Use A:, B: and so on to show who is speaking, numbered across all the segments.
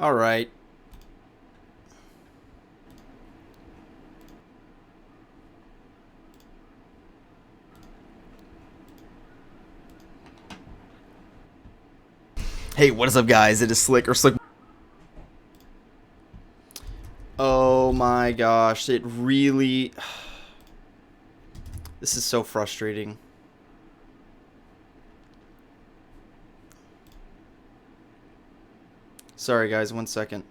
A: All right. Hey, what is up, guys? It is Slick or Slick. Oh my gosh, it really... This is so frustrating. Sorry, guys, 1 second.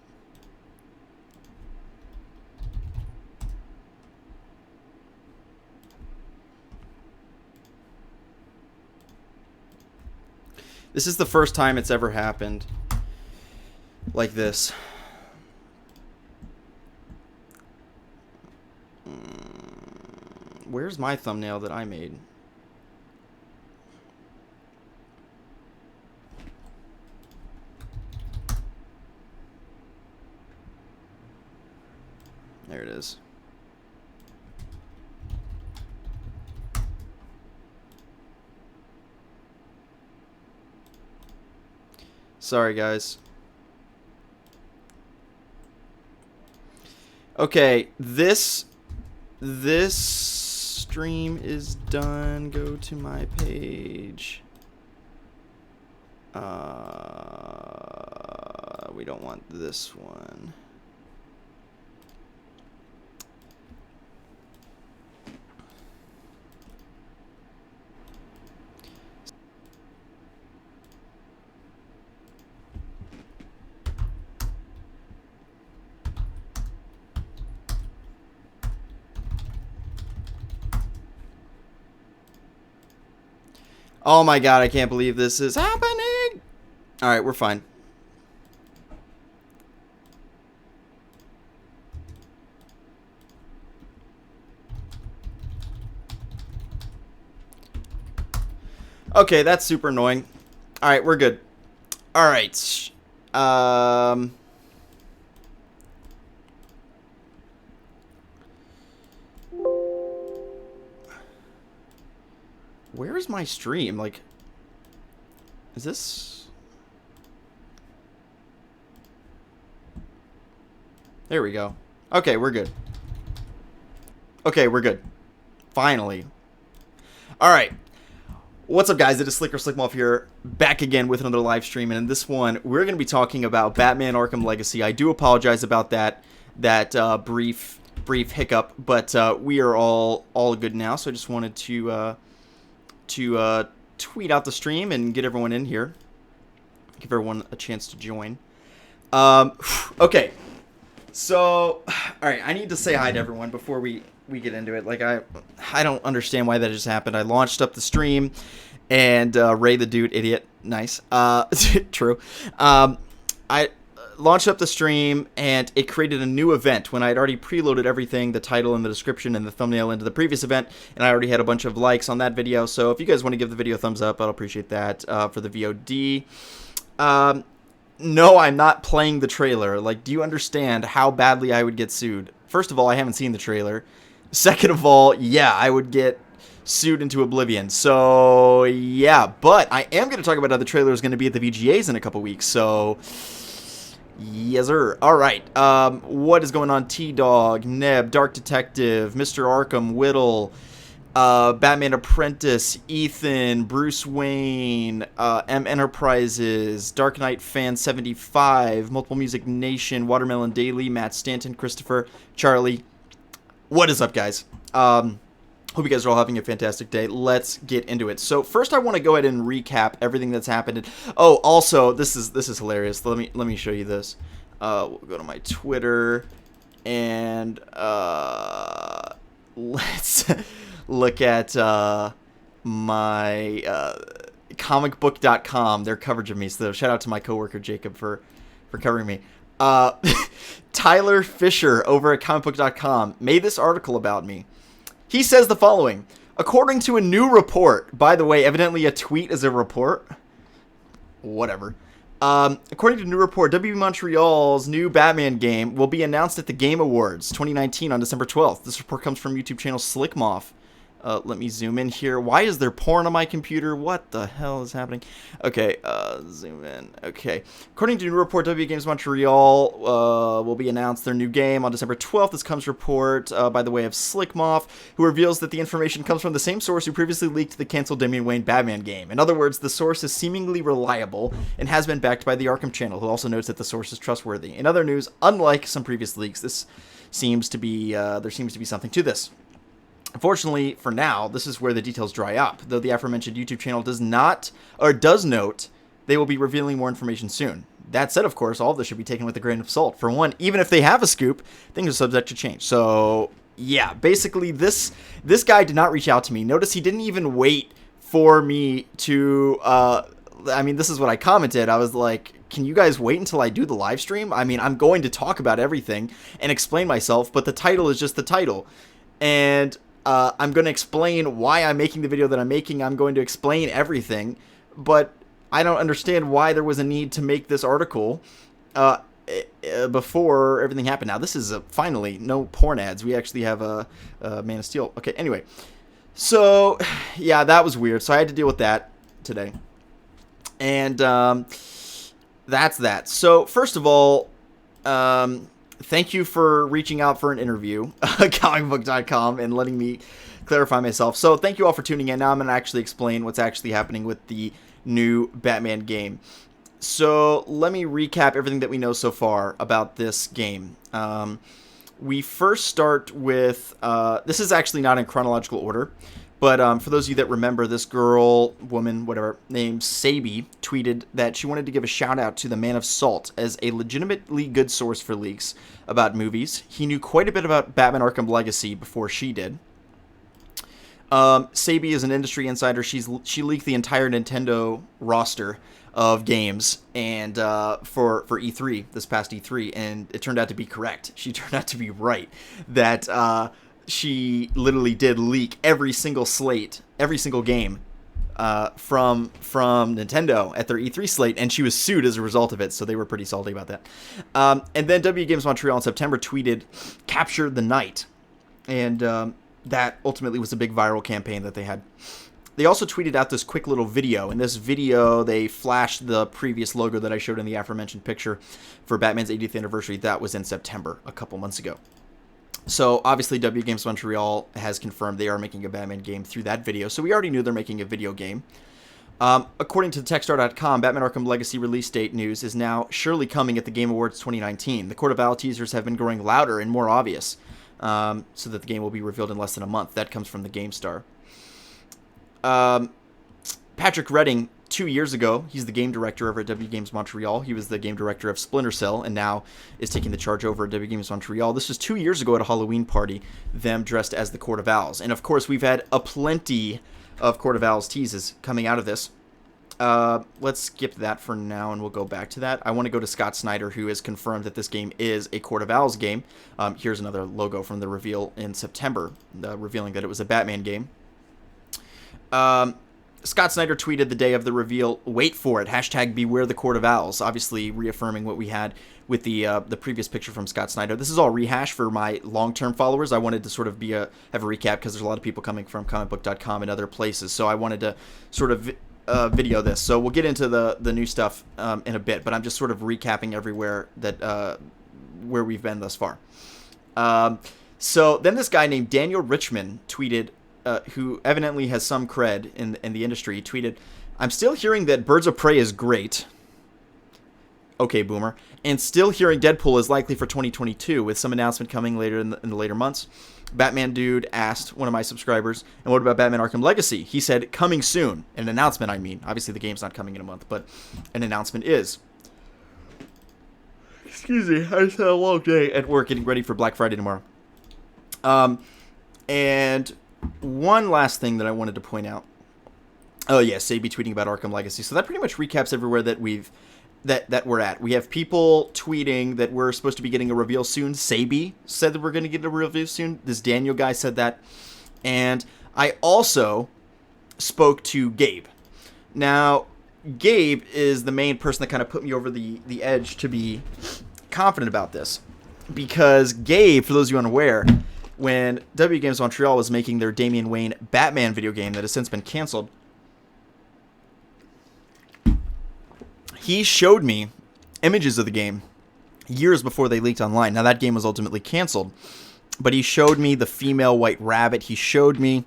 A: This is the first time it's ever happened like this. Where's my thumbnail that I made? There it is. Sorry, guys. Okay, this stream is done. Go to my page. We don't want this one. Oh my god, I can't believe this is happening! Alright, we're fine. Okay, that's super annoying. Alright, we're good. Alright. Where is my stream? Like, is this... There we go. Okay, we're good. Okay, we're good. Finally. Alright. What's up, guys? It is Slick or Slickmoff here, back again with another live stream, and in this one, we're going to be talking about Batman Arkham Legacy. I do apologize about that brief hiccup, but we are all good now, so I just wanted to tweet out the stream and get everyone in here. Give everyone a chance to join. Okay. So, alright, I need to say hi to everyone before we get into it. Like, I don't understand why that just happened. I launched up the stream, and Ray the Dude, idiot. Nice. True. I launched up the stream, and it created a new event when I had already preloaded everything, the title and the description and the thumbnail into the previous event, and I already had a bunch of likes on that video. So if you guys want to give the video a thumbs up, I'll appreciate that. For the VOD. No, I'm not playing the trailer. Like, do you understand how badly I would get sued? First of all, I haven't seen the trailer. Second of all, yeah, I would get sued into oblivion. So, yeah. But I am going to talk about how the trailer is going to be at the VGAs in a couple weeks. So, yes, sir. All right. What is going on? T-Dog, Neb, Dark Detective, Mr. Arkham, Whittle, Batman Apprentice, Ethan, Bruce Wayne, M Enterprises, Dark Knight Fan 75, Multiple Music Nation, Watermelon Daily, Matt Stanton, Christopher, Charlie. What is up, guys? Hope you guys are all having a fantastic day. Let's get into it. So first, I want to go ahead and recap everything that's happened. Oh, also, this is hilarious. Let me show you this. We'll go to my Twitter and let's look at my comicbook.com, their coverage of me. So shout out to my coworker Jacob for covering me. Tyler Fisher over at comicbook.com made this article about me. He says the following: according to a new report, by the way, evidently a tweet is a report. Whatever. According to a new report, WB Montreal's new Batman game will be announced at the Game Awards 2019 on December 12th. This report comes from YouTube channel Slickmoff. Let me zoom in here. Why is there porn on my computer? What the hell is happening? Okay, zoom in. Okay. According to a new report, WB Games Montreal will be announced their new game on December 12th. This comes report by the way of Slickmoff, who reveals that the information comes from the same source who previously leaked the canceled Damian Wayne Batman game. In other words, the source is seemingly reliable and has been backed by the Arkham channel, who also notes that the source is trustworthy. In other news, unlike some previous leaks, this seems to be there seems to be something to this. Unfortunately, for now, this is where the details dry up, though the aforementioned YouTube channel does note they will be revealing more information soon. That said, of course, all of this should be taken with a grain of salt. For one, even if they have a scoop, things are subject to change. So, yeah, basically, this guy did not reach out to me. Notice he didn't even wait for me to, I mean, this is what I commented. I was like, can you guys wait until I do the live stream? I mean, I'm going to talk about everything and explain myself, but the title is just the title. And I'm going to explain why I'm making the video that I'm making. I'm going to explain everything, but I don't understand why there was a need to make this article before everything happened. Now, this is finally no porn ads. We actually have a Man of Steel. Okay, anyway. So, yeah, that was weird. So I had to deal with that today. And that's that. So, first of all, thank you for reaching out for an interview, comicbook.com, and letting me clarify myself. So thank you all for tuning in. Now I'm going to actually explain what's actually happening with the new Batman game. So let me recap everything that we know so far about this game. We first start with, this is actually not in chronological order, but for those of you that remember, this girl, woman, whatever, named Sabi tweeted that she wanted to give a shout out to the Man of Salt as a legitimately good source for leaks about movies. He knew quite a bit about Batman Arkham Legacy before she did. Sabi is an industry insider. She leaked the entire Nintendo roster of games and for E3, this past E3, and it turned out to be correct. She turned out to be right that she literally did leak every single slate, every single game from Nintendo at their E3 slate, and she was sued as a result of it, so they were pretty salty about that. And then WB Games Montreal in September tweeted, "Capture the Night," and that ultimately was a big viral campaign that they had. They also tweeted out this quick little video. In this video, they flashed the previous logo that I showed in the aforementioned picture for Batman's 80th anniversary. That was in September, a couple months ago. So, obviously, WB Games Montreal has confirmed they are making a Batman game through that video. So, we already knew they're making a video game. According to Techstar.com, Batman Arkham Legacy release date news is now surely coming at the Game Awards 2019. The Court of Owls teasers have been growing louder and more obvious, so that the game will be revealed in less than a month. That comes from the GameStar. Patrick Redding, 2 years ago, he's the game director over at WB Games Montreal. He was the game director of Splinter Cell and now is taking the charge over at WB Games Montreal. This was 2 years ago at a Halloween party, them dressed as the Court of Owls. And of course, we've had a plenty of Court of Owls teases coming out of this. Let's skip that for now and we'll go back to that. I want to go to Scott Snyder, who has confirmed that this game is a Court of Owls game. Here's another logo from the reveal in September, revealing that it was a Batman game. Scott Snyder tweeted the day of the reveal, "Wait for it, hashtag beware the Court of Owls," obviously reaffirming what we had with the previous picture from Scott Snyder. This is all rehash for my long-term followers. I wanted to sort of have a recap because there's a lot of people coming from comicbook.com and other places, so I wanted to sort of video this. So we'll get into the new stuff in a bit, but I'm just sort of recapping everywhere that where we've been thus far. So then this guy named Daniel Richmond tweeted, who evidently has some cred in the industry, tweeted, "I'm still hearing that Birds of Prey is great." Okay, boomer. "And still hearing Deadpool is likely for 2022, with some announcement coming later in the later months." Batman Dude asked one of my subscribers, "And what about Batman Arkham Legacy?" He said, "Coming soon." An announcement, I mean. Obviously, the game's not coming in a month, but an announcement is. Excuse me, I just had a long day at work getting ready for Black Friday tomorrow. And one last thing that I wanted to point out. Oh yeah, Sabi tweeting about Arkham Legacy. So that pretty much recaps everywhere that we're at. We have people tweeting that we're supposed to be getting a reveal soon. Sabi said that we're going to get a reveal soon. This Daniel guy said that. And I also spoke to Gabe. Now, Gabe is the main person that kind of put me over the edge to be confident about this. Because Gabe, for those of you unaware, when W Games Montreal was making their Damian Wayne Batman video game that has since been canceled, he showed me images of the game years before they leaked online. Now, that game was ultimately canceled, but he showed me the female White Rabbit. He showed me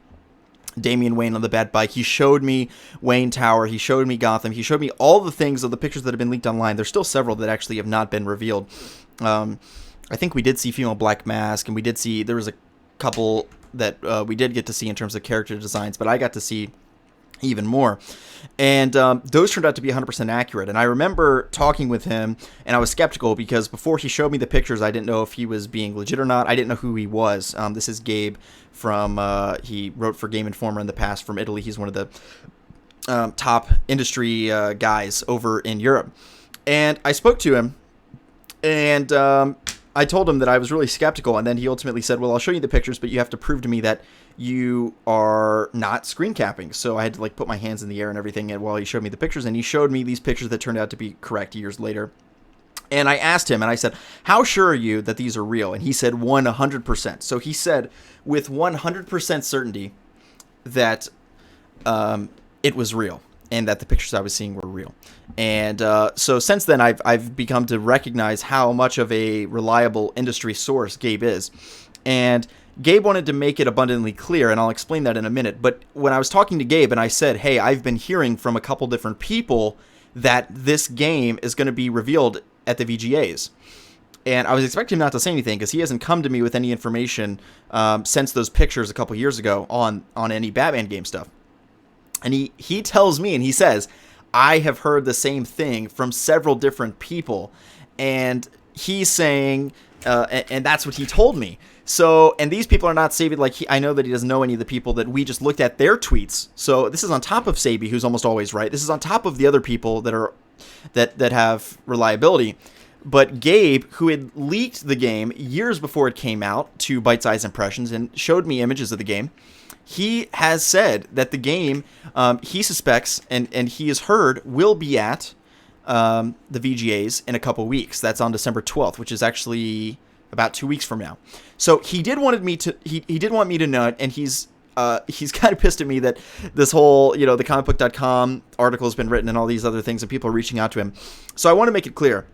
A: Damian Wayne on the Bat Bike. He showed me Wayne Tower. He showed me Gotham. He showed me all the things of the pictures that have been leaked online. There's still several that actually have not been revealed. I think we did see female Black Mask, and we did see, there was a couple that we did get to see in terms of character designs, but I got to see even more. And those turned out to be 100% accurate. And I remember talking with him, and I was skeptical because before he showed me the pictures, I didn't know if he was being legit or not. I didn't know who he was. This is Gabe from, he wrote for Game Informer in the past from Italy. He's one of the top industry guys over in Europe. And I spoke to him, and I told him that I was really skeptical, and then he ultimately said, well, I'll show you the pictures, but you have to prove to me that you are not screen capping. So I had to like put my hands in the air and everything while he showed me the pictures, and he showed me these pictures that turned out to be correct years later. And I asked him, and I said, how sure are you that these are real? And he said 100%. So he said with 100% certainty that it was real, and that the pictures I was seeing were real. And so since then, I've become to recognize how much of a reliable industry source Gabe is. And Gabe wanted to make it abundantly clear, and I'll explain that in a minute. But when I was talking to Gabe and I said, hey, I've been hearing from a couple different people that this game is going to be revealed at the VGAs. And I was expecting him not to say anything because he hasn't come to me with any information since those pictures a couple years ago on any Batman game stuff. And he tells me, and he says, I have heard the same thing from several different people. And he's saying, and that's what he told me. So, and these people are not Sabi, like, I know that he doesn't know any of the people that we just looked at their tweets. So this is on top of Sabi, who's almost always right. This is on top of the other people that have reliability. But Gabe, who had leaked the game years before it came out to Bite Size Impressions and showed me images of the game, he has said that the game, he suspects, and he has heard, will be at the VGAs in a couple weeks. That's on December 12th, which is actually about 2 weeks from now. So he did want me to know it, and he's kind of pissed at me that this whole, the comicbook.com article has been written and all these other things, and people are reaching out to him. So I want to make it clear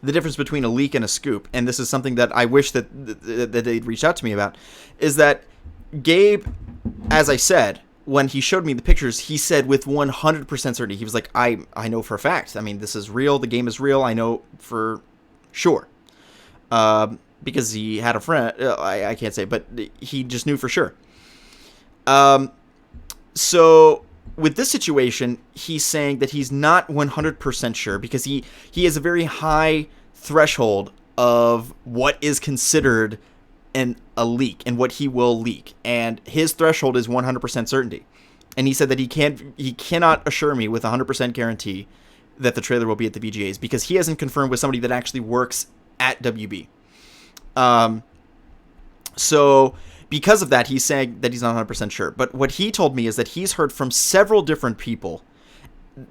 A: the difference between a leak and a scoop, and this is something that I wish that they'd reach out to me about, is that Gabe, as I said, when he showed me the pictures, he said with 100% certainty, he was like, I know for a fact. I mean, this is real. The game is real. I know for sure. Because he had a friend. I can't say, but he just knew for sure. So with this situation, he's saying that he's not 100% sure because he has a very high threshold of what is considered a leak and what he will leak, and his threshold is 100% certainty. And he said that he cannot assure me with 100% guarantee that the trailer will be at the VGAs because he hasn't confirmed with somebody that actually works at WB. So because of that, he's saying that he's not 100% sure. But what he told me is that he's heard from several different people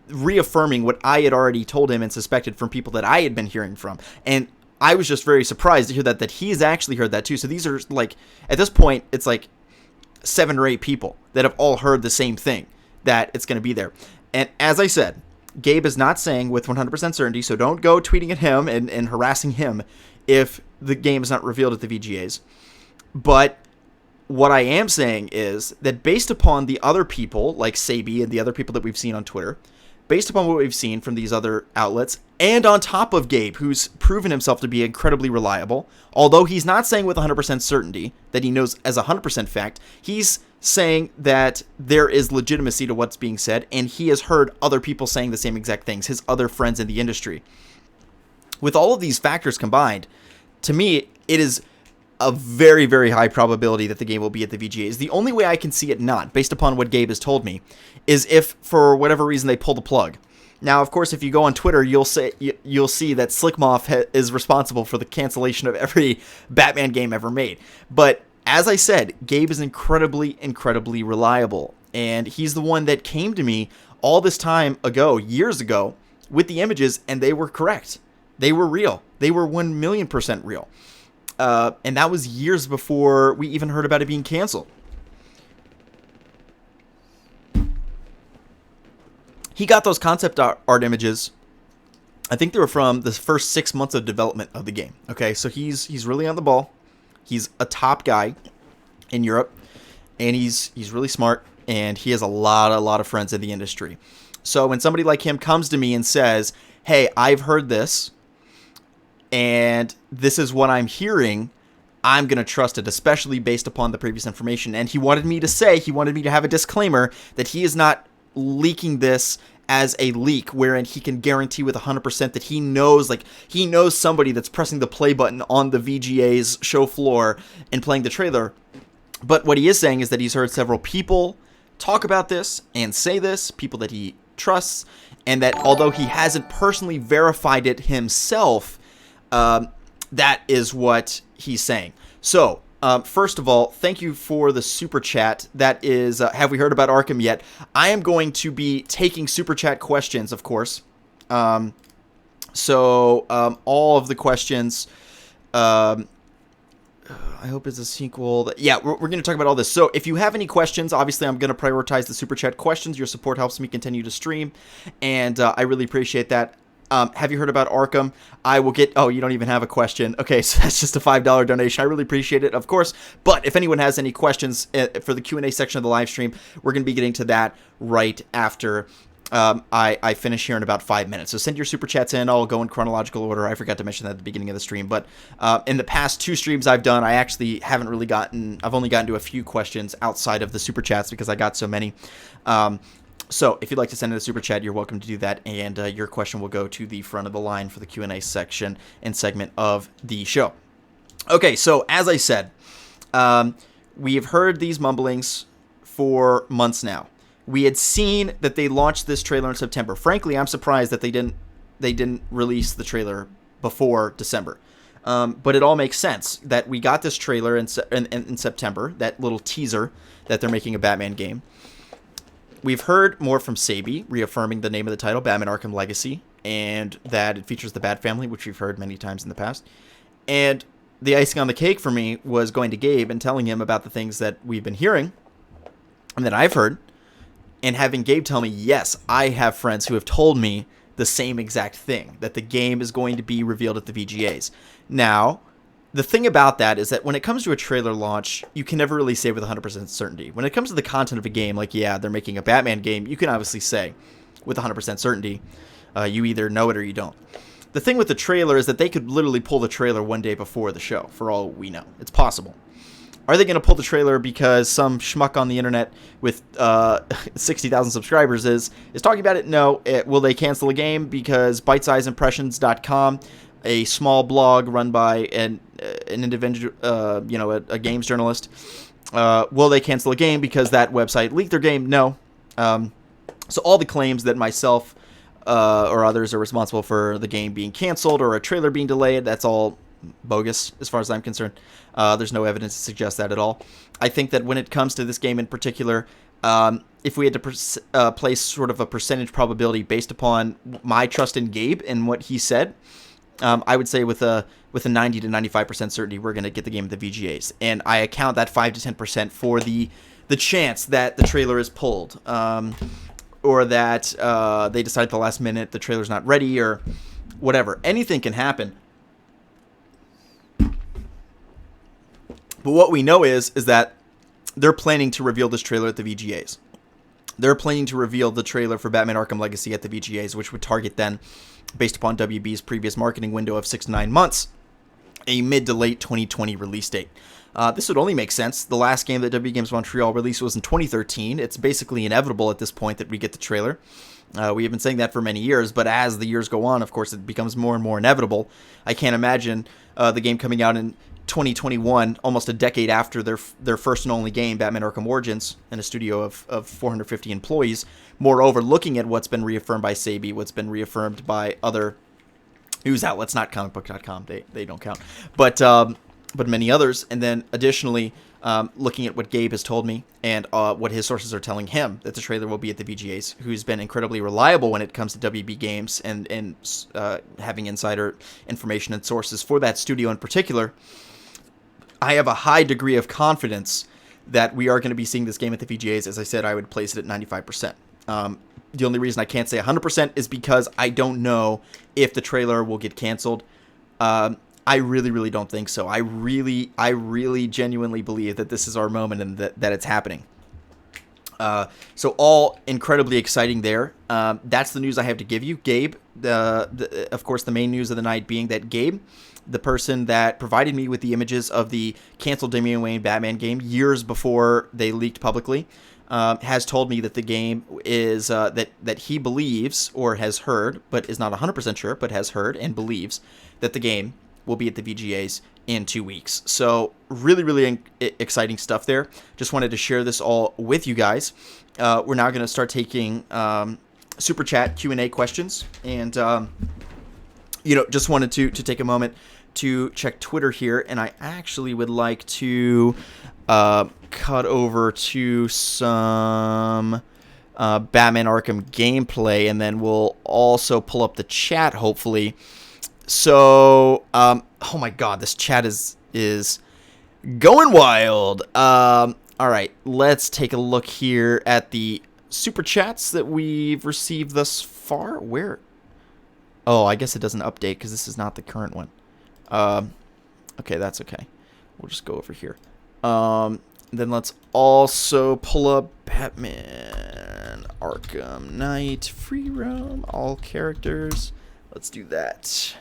A: reaffirming what I had already told him and suspected from people that I had been hearing from. And I was just very surprised to hear that he's actually heard that too. So these are like, at this point, it's like 7 or 8 people that have all heard the same thing, that it's going to be there. And as I said, Gabe is not saying with 100% certainty, so don't go tweeting at him and harassing him if the game is not revealed at the VGAs. But what I am saying is that based upon the other people, like Sabi and the other people that we've seen on Twitter, based upon what we've seen from these other outlets, and on top of Gabe, who's proven himself to be incredibly reliable, although he's not saying with 100% certainty that he knows as 100% fact, he's saying that there is legitimacy to what's being said, and he has heard other people saying the same exact things, his other friends in the industry. With all of these factors combined, to me, it is a very, very high probability that the game will be at the VGAs. The only way I can see it not, based upon what Gabe has told me, is if, for whatever reason, they pull the plug. Now, of course, if you go on Twitter, you'll see that Slickmoth is responsible for the cancellation of every Batman game ever made. But as I said, Gabe is incredibly, incredibly reliable. And he's the one that came to me all this time ago, years ago, with the images, and they were correct. They were real. They were 1,000,000% real. And that was years before we even heard about it being canceled. He got those concept art images. I think they were from the first 6 months of development of the game. Okay, so he's really on the ball. He's a top guy in Europe, and he's really smart, and he has a lot of friends in the industry. So when somebody like him comes to me and says, "Hey, I've heard this, and this is what I'm hearing," I'm going to trust it, especially based upon the previous information. And he wanted me to have a disclaimer that he is not leaking this as a leak, wherein he can guarantee with 100% that he knows somebody that's pressing the play button on the VGA's show floor and playing the trailer. But what he is saying is that he's heard several people talk about this and say this, people that he trusts, and that although he hasn't personally verified it himself, that is what he's saying. So, first of all, thank you for the super chat. That is, have we heard about Arkham yet? I am going to be taking super chat questions, of course. All of the questions, I hope it's a sequel. Yeah, we're going to talk about all this. So if you have any questions, obviously I'm going to prioritize the super chat questions. Your support helps me continue to stream, and I really appreciate that. Have you heard about Arkham? I will get... Oh, you don't even have a question. Okay, so that's just a $5 donation. I really appreciate it, of course. But if anyone has any questions for the Q&A section of the live stream, we're going to be getting to that right after I finish here in about 5 minutes. So send your super chats in. I'll go in chronological order. I forgot to mention that at the beginning of the stream. But in the past 2 streams I've done, I actually haven't really gotten... I've only gotten to a few questions outside of the super chats because I got so many. So if you'd like to send in a super chat, you're welcome to do that, and your question will go to the front of the line for the Q&A section and segment of the show. Okay, so as I said, we have heard these mumblings for months now. We had seen that they launched this trailer in September. Frankly, I'm surprised that they didn't release the trailer before December. But it all makes sense that we got this trailer in September, that little teaser that they're making a Batman game. We've heard more from Sabi, reaffirming the name of the title, Batman Arkham Legacy, and that it features the Bat family, which we've heard many times in the past. And the icing on the cake for me was going to Gabe and telling him about the things that we've been hearing and that I've heard, and having Gabe tell me, yes, I have friends who have told me the same exact thing, that the game is going to be revealed at the VGAs. Now, the thing about that is that when it comes to a trailer launch, you can never really say with 100% certainty. When it comes to the content of a game, like, yeah, they're making a Batman game, you can obviously say with 100% certainty, you either know it or you don't. The thing with the trailer is that they could literally pull the trailer one day before the show, for all we know. It's possible. Are they going to pull the trailer because some schmuck on the internet with 60,000 subscribers is talking about it? No. Will they cancel a game because bitesizeimpressions.com, a small blog run by an individual, a games journalist, will they cancel a game because that website leaked their game? No. So all the claims that myself or others are responsible for the game being canceled or a trailer being delayed, that's all bogus as far as I'm concerned. There's no evidence to suggest that at all. I think that when it comes to this game in particular, if we had to place sort of a percentage probability based upon my trust in Gabe and what he said, I would say with a 90 to 95% certainty we're going to get the game at the VGAs. And I account that 5 to 10% for the chance that the trailer is pulled, or that they decide at the last minute the trailer's not ready or whatever. Anything can happen. But what we know is that they're planning to reveal this trailer at the VGAs. They're planning to reveal the trailer for Batman Arkham Legacy at the VGAs, which would target then, based upon WB's previous marketing window of 6 to 9 months, a mid to late 2020 release date. This would only make sense. The last game that WB Games Montreal released was in 2013. It's basically inevitable at this point that we get the trailer. We have been saying that for many years, but as the years go on, of course, it becomes more and more inevitable. I can't imagine the game coming out in 2021, almost a decade after their first and only game, Batman Arkham Origins, in a studio of 450 employees. Moreover, looking at what's been reaffirmed by Sabi, what's been reaffirmed by other news outlets, not comicbook.com, they don't count, but many others. And then additionally, looking at what Gabe has told me and what his sources are telling him, that the trailer will be at the VGAs, who's been incredibly reliable when it comes to WB Games and having insider information and sources for that studio in particular. I have a high degree of confidence that we are going to be seeing this game at the VGAs. As I said, I would place it at 95%. The only reason I can't say 100% is because I don't know if the trailer will get canceled. I really, really don't think so. I really genuinely believe that this is our moment and that it's happening. So all incredibly exciting there. That's the news I have to give you. Gabe, of course, the main news of the night being that Gabe, the person that provided me with the images of the canceled Damian Wayne Batman game years before they leaked publicly, has told me that the game is, that he believes or has heard, but is not 100% sure, but has heard and believes that the game will be at the VGAs in 2 weeks. So really, really exciting stuff there. Just wanted to share this all with you guys. We're now going to start taking Super Chat Q&A questions. And, just wanted to take a moment to check Twitter here. And I actually would like to cut over to some Batman Arkham gameplay. And then we'll also pull up the chat, hopefully. So, oh my god, this chat is going wild. All right, let's take a look here at the super chats that we've received thus far. Where? Oh, I guess it doesn't update because this is not the current one. Okay, that's okay. We'll just go over here. Then let's also pull up Batman Arkham Knight, free roam, all characters. Let's do that.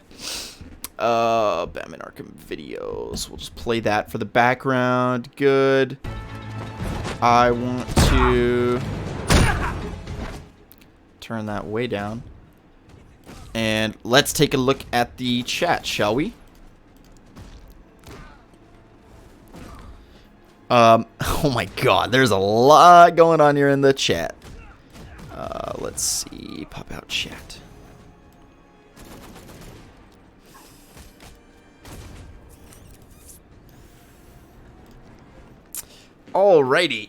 A: Batman Arkham videos. We'll just play that for the background. Good. I want to turn that way down. And let's take a look at the chat, shall we? Oh my god, there's a lot going on here in the chat. Let's see. Pop out chat. Alrighty.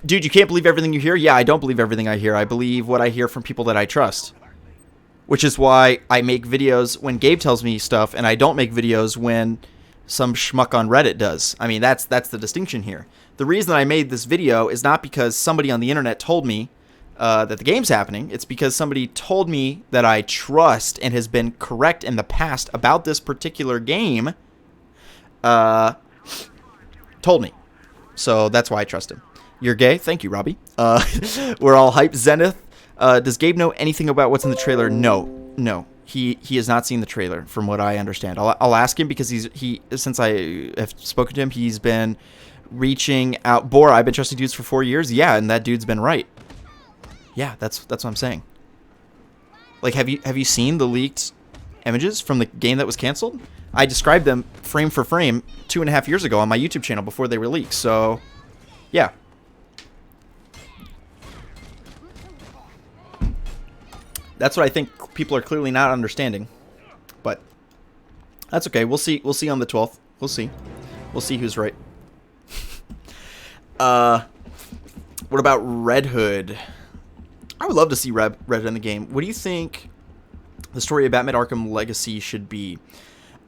A: Dude, you can't believe everything you hear? Yeah, I don't believe everything I hear. I believe what I hear from people that I trust. Which is why I make videos when Gabe tells me stuff, and I don't make videos when some schmuck on Reddit does. I mean, that's the distinction here. The reason I made this video is not because somebody on the internet told me that the game's happening. It's because somebody told me that I trust and has been correct in the past about this particular game. Told me. So that's why I trust him. You're gay? Thank you, Robbie. We're all hype. Zenith. Does Gabe know anything about what's in the trailer? No. He has not seen the trailer, from what I understand. I'll ask him because since I have spoken to him, he's been reaching out. Bora, I've been trusting dudes for 4 years. Yeah, and that dude's been right. Yeah, that's what I'm saying. Like, have you seen the leaked images from the game that was canceled? I described them frame for frame 2.5 years ago on my YouTube channel before they were leaked. So, yeah. That's what I think people are clearly not understanding. But that's okay. We'll see. We'll see on the 12th. We'll see. We'll see who's right. What about Red Hood? I would love to see Red Hood in the game. What do you think the story of Batman Arkham Legacy should be?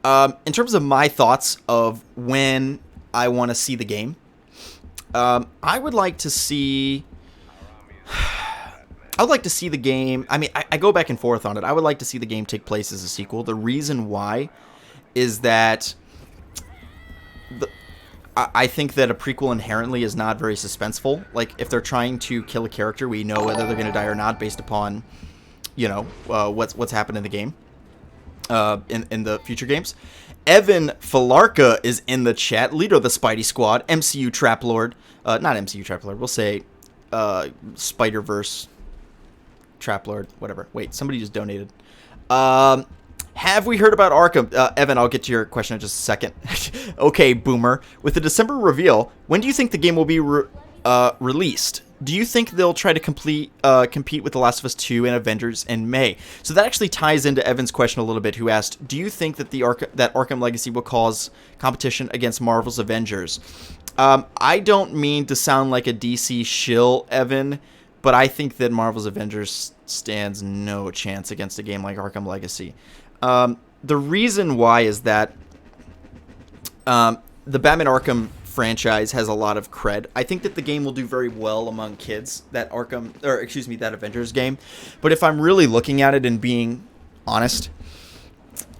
A: In terms of my thoughts of when I want to see the game, I would like to see... I would like to see the game... I mean, I go back and forth on it. I would like to see the game take place as a sequel. The reason why is that... I think that a prequel inherently is not very suspenseful. Like, if they're trying to kill a character, we know whether they're going to die or not based upon, what's happened in the game. In the future games. Evan Falarka is in the chat. Leader of the Spidey Squad. MCU Trap Lord. Not MCU Trap Lord. We'll say Spider-Verse Trap Lord. Whatever. Wait, somebody just donated. Have we heard about Arkham? Evan, I'll get to your question in just a second. Okay, Boomer. With the December reveal, when do you think the game will be released? Do you think they'll try to compete with The Last of Us 2 and Avengers in May? So that actually ties into Evan's question a little bit, who asked, do you think that that Arkham Legacy will cause competition against Marvel's Avengers? I don't mean to sound like a DC shill, Evan, but I think that Marvel's Avengers stands no chance against a game like Arkham Legacy. The reason why is that The Batman Arkham franchise has a lot of cred. I think that the game will do very well among kids, that Avengers game. But if I'm really looking at it and being honest,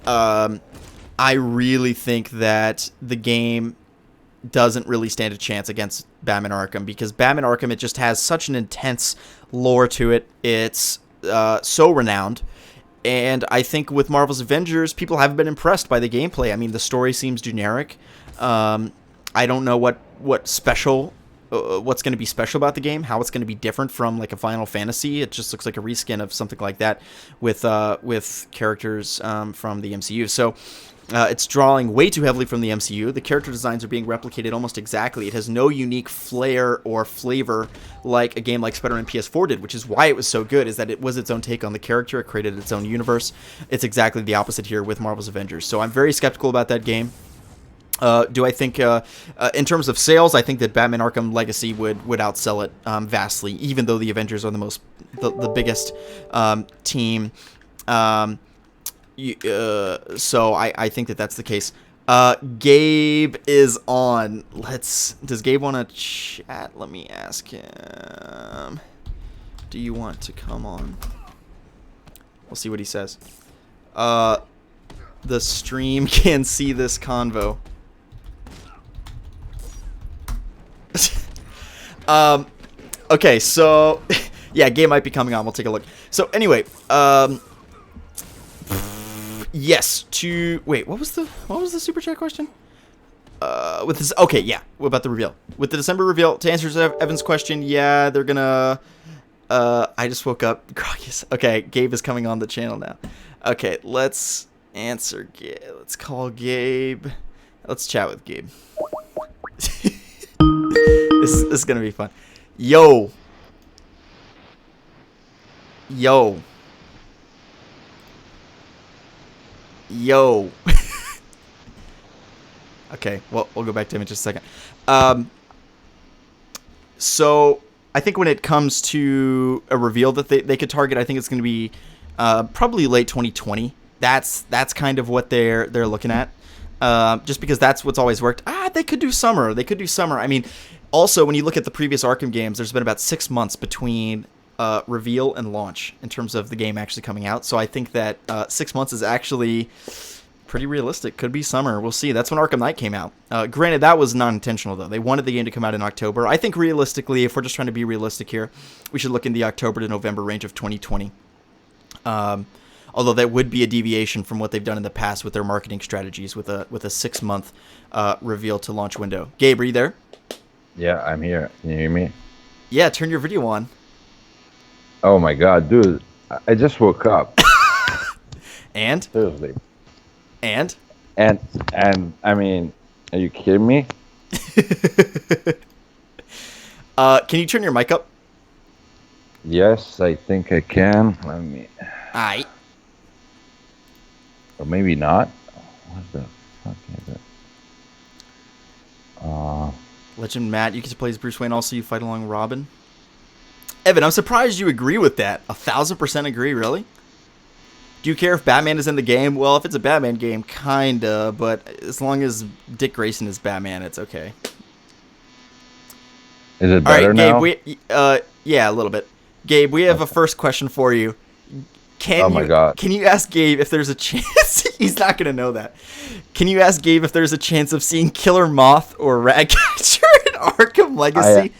A: I really think that the game doesn't really stand a chance against Batman Arkham, because Batman Arkham, it just has such an intense lore to it. It's so renowned. And I think with Marvel's Avengers, people haven't been impressed by the gameplay. I mean, the story seems generic. I don't know what's going to be special about the game, how it's going to be different from like a Final Fantasy. It just looks like a reskin of something like that with characters from the MCU. So it's drawing way too heavily from the MCU. The character designs are being replicated almost exactly. It has no unique flair or flavor like a game like Spider-Man PS4 did, which is why it was so good, is that it was its own take on the character. It created its own universe. It's exactly the opposite here with Marvel's Avengers. So I'm very skeptical about that game. Do I think, in terms of sales, I think that Batman Arkham Legacy would outsell it vastly, even though the Avengers are the biggest team. So I think that that's the case. Gabe is on. Does Gabe want to chat? Let me ask him. Do you want to come on? We'll see what he says. The stream can see this convo. Okay, so yeah, Gabe might be coming on. We'll take a look. So anyway, yes. Wait, what was the super chat question? With this, okay, yeah. What about the reveal? With the December reveal, to answer Evan's question, yeah, they're gonna. I just woke up. Okay, Gabe is coming on the channel now. Okay, let's answer Gabe. Let's call Gabe. Let's chat with Gabe. This is gonna be fun. Yo. Okay, well, we'll go back to him in just a second. So I think when it comes to a reveal that they could target, I think it's going to be probably late 2020. That's kind of what they're looking at. Just because that's what's always worked. They could do summer. I mean, also, when you look at the previous Arkham games, there's been about 6 months between reveal and launch in terms of the game actually coming out. So I think that 6 months is actually pretty realistic. Could be summer. We'll see. That's when Arkham Knight came out. Granted, that was non-intentional, though. They wanted the game to come out in October. I think realistically, if we're just trying to be realistic here, we should look in the October to November range of 2020. Although that would be a deviation from what they've done in the past with their marketing strategies with a 6-month reveal to launch window. Gabe, are you there?
B: Yeah, I'm here. Can you hear me?
A: Yeah, turn your video on.
B: Oh my god, dude. I just woke up.
A: And?
B: Seriously.
A: And
B: I mean, are you kidding me?
A: Can you turn your mic up?
B: Yes, I think I can. Let me.
A: Aight.
B: Or maybe not. What the fuck is it?
A: Legend Matt, you get to play as Bruce Wayne. Also, you fight along Robin. Evan, I'm surprised you agree with that. 1,000% agree, really? Do you care if Batman is in the game? Well, if it's a Batman game, kinda. But as long as Dick Grayson is Batman, it's okay.
B: Is it better now?
A: All right, Gabe. Yeah, a little bit. Gabe, we have a first question for you.
B: God.
A: Can you ask Gabe if there's a chance? He's not going to know that. Can you ask Gabe if there's a chance of seeing Killer Moth or Ratcatcher in Arkham Legacy?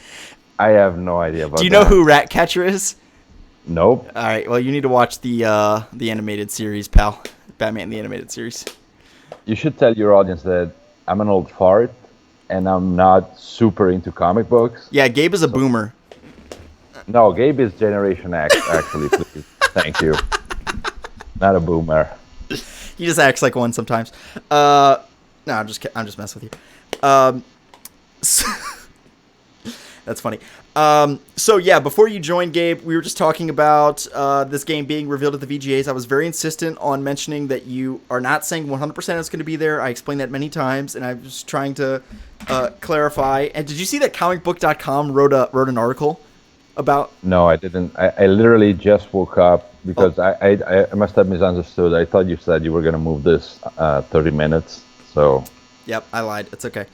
B: I have no idea about that.
A: Do you know who Ratcatcher is?
B: Nope.
A: All right, well, you need to watch the animated series, pal. Batman the Animated Series.
B: You should tell your audience that I'm an old fart and I'm not super into comic books.
A: Yeah, Gabe is a boomer.
B: No, Gabe is Generation X, actually, please. Thank you. Not a boomer.
A: He just acts like one sometimes. No, I'm just messing with you. That's funny. So yeah, before you joined, Gabe, we were just talking about this game being revealed at the VGAs. I was very insistent on mentioning that you are not saying 100% it's going to be there. I explained that many times, and I was trying to clarify. And did you see that comicbook.com wrote an article about?
B: No, I didn't. I literally just woke up because I must have misunderstood. I thought you said you were going to move this 30 minutes. So
A: Yep, I lied. It's okay.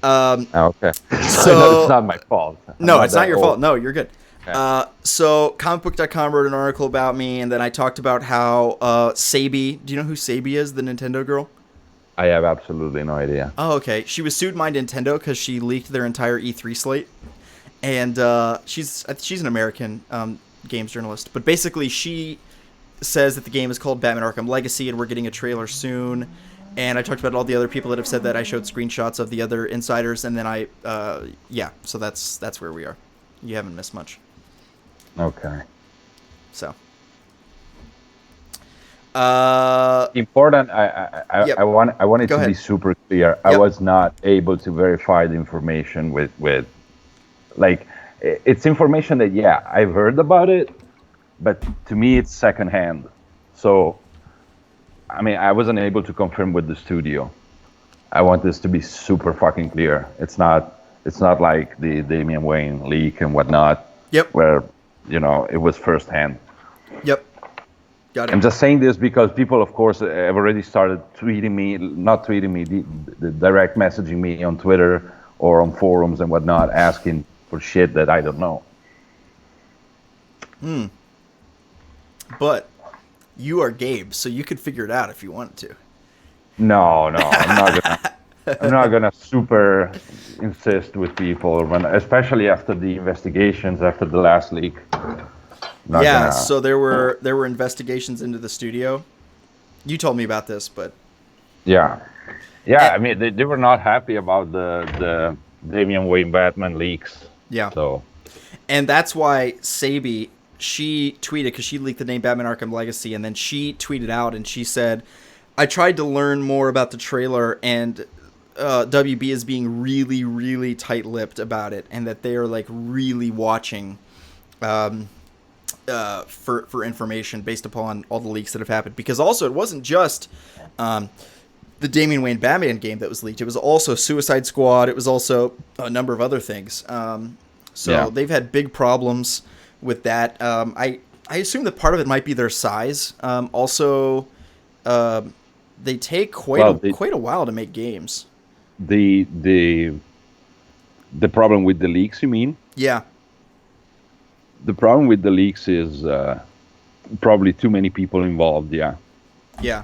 B: Okay. It's
A: So
B: not my fault. I'm
A: no,
B: not
A: it's not
B: that
A: your
B: old.
A: fault. No, you're good.
B: Okay.
A: So comicbook.com wrote an article about me, and then I talked about how Sabi. Do you know who Sabi is? The Nintendo girl.
B: I have absolutely no idea.
A: Oh, okay. She was sued by Nintendo because she leaked their entire E3 slate, and she's an American games journalist. But basically, she says that the game is called Batman Arkham Legacy, and we're getting a trailer soon. And I talked about all the other people that have said that. I showed screenshots of the other insiders, and then yeah. So that's where we are. You haven't missed much.
B: Okay.
A: So,
B: Important. I
A: yep.
B: want it
A: Go
B: to be
A: ahead.
B: super clear. I
A: Yep.
B: was not able to verify the information with like it's information that I've heard about it, but to me it's secondhand. So I mean I wasn't able to confirm with the studio. I want this to be super fucking clear. It's not like the Damian Wayne leak and whatnot,
A: Yep.
B: where it was firsthand.
A: Yep. Got
B: I'm
A: it.
B: just saying this because people, of course, have already started tweeting me, not tweeting me, the direct messaging me on Twitter or on forums and whatnot, asking for shit that I don't know.
A: But you are Gabe, so you could figure it out if you wanted to.
B: No, I'm not gonna. I'm not gonna super insist with people, especially after the investigations after the last leak. Not
A: Yeah.
B: gonna.
A: So there were investigations into the studio. You told me about this, but
B: Yeah,
A: eh,
B: I mean, they were not happy about the Damian Wayne Batman leaks.
A: yeah.
B: So
A: And that's why Sabi, she tweeted, because she leaked the name Batman Arkham Legacy, and then she tweeted out and she said, I tried to learn more about the trailer, and WB is being really, really tight-lipped about it, and that they are like really watching for information based upon all the leaks that have happened. Because also, it wasn't just the Damian Wayne Batman game that was leaked. It was also Suicide Squad. It was also a number of other things. So
B: yeah.
A: they've had big problems with that. I assume that part of it might be their size. Also, they take quite a while to make games.
B: The problem with the leaks, you mean?
A: Yeah.
B: The problem with the leaks is probably too many people involved. Yeah.
A: Yeah.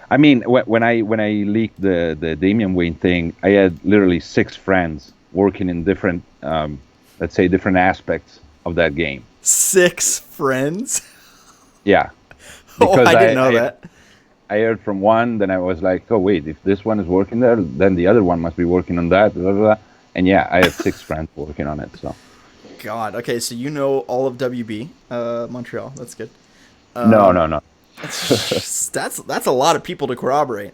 B: I mean, when I leaked the Damian Wayne thing, I had literally 6 friends working in different, let's say, different aspects of that game.
A: 6 friends?
B: Yeah.
A: Oh, I didn't know that.
B: I heard from one, then I was like, oh wait, if this one is working there, then the other one must be working on that. Blah, blah, blah. And yeah, I have 6 friends working on it. So.
A: God. Okay, so you know all of WB Montreal. That's good.
B: No.
A: That's a lot of people to corroborate.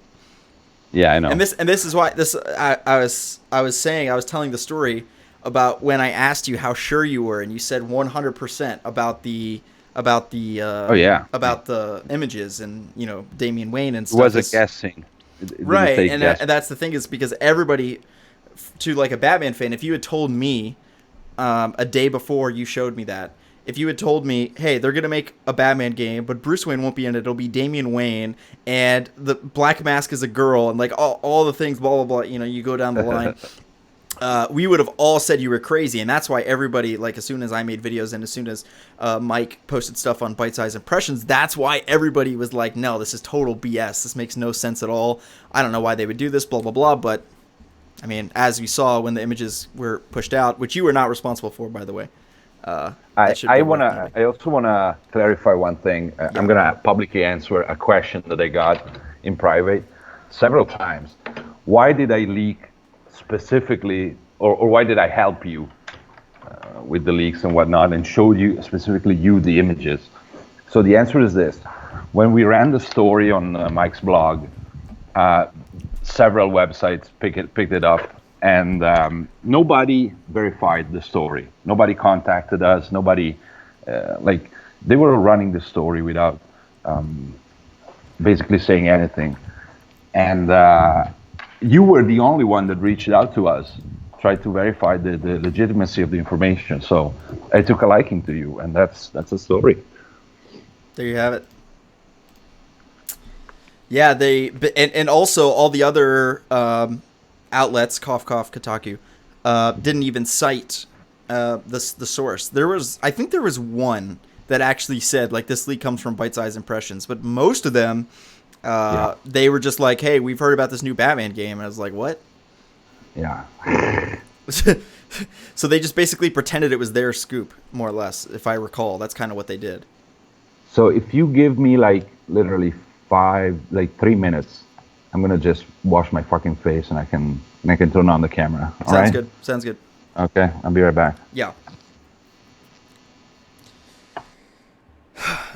B: Yeah, I know.
A: And this is why I was telling the story about when I asked you how sure you were, and you said 100% about the about the images and Damian Wayne and stuff.
B: It was a guessing.
A: Right, and that's the thing, is because everybody, to like a Batman fan, if you had told me a day before you showed me that, if you had told me, hey, they're going to make a Batman game, but Bruce Wayne won't be in it, it'll be Damian Wayne, and the Black Mask is a girl, and like all the things, blah, blah, blah, you go down the line, we would have all said you were crazy. And that's why everybody, like, as soon as I made videos and as soon as Mike posted stuff on Bite Size Impressions, that's why everybody was like, no, this is total BS. This makes no sense at all. I don't know why they would do this, blah, blah, blah. But, I mean, as we saw when the images were pushed out, which you were not responsible for, by the way.
B: I also wanna clarify one thing. Yeah. I'm gonna publicly answer a question that I got in private several times. Why did I leak specifically, or why did I help you with the leaks and whatnot, and showed you specifically the images? So the answer is this: when we ran the story on Mike's blog, several websites picked it up. And nobody verified the story. Nobody contacted us. Nobody, they were running the story without basically saying anything. And you were the only one that reached out to us, tried to verify the legitimacy of the information. So I took a liking to you, and that's the story.
A: There you have it. Yeah, and also all the other outlets, cough cough Kotaku, didn't even cite the source. I think there was one that actually said like this leak comes from Bite Size Impressions, but most of them,
B: Yeah.
A: they were just like, hey, we've heard about this new Batman game, and I was like, what?
B: Yeah.
A: So they just basically pretended it was their scoop, more or less, if I recall. That's kind of what they did.
B: So if you give me like literally 3 minutes, I'm gonna just wash my fucking face and I can turn on the camera. All
A: Sounds
B: right?
A: good. Sounds good.
B: Okay, I'll be right back.
A: Yeah.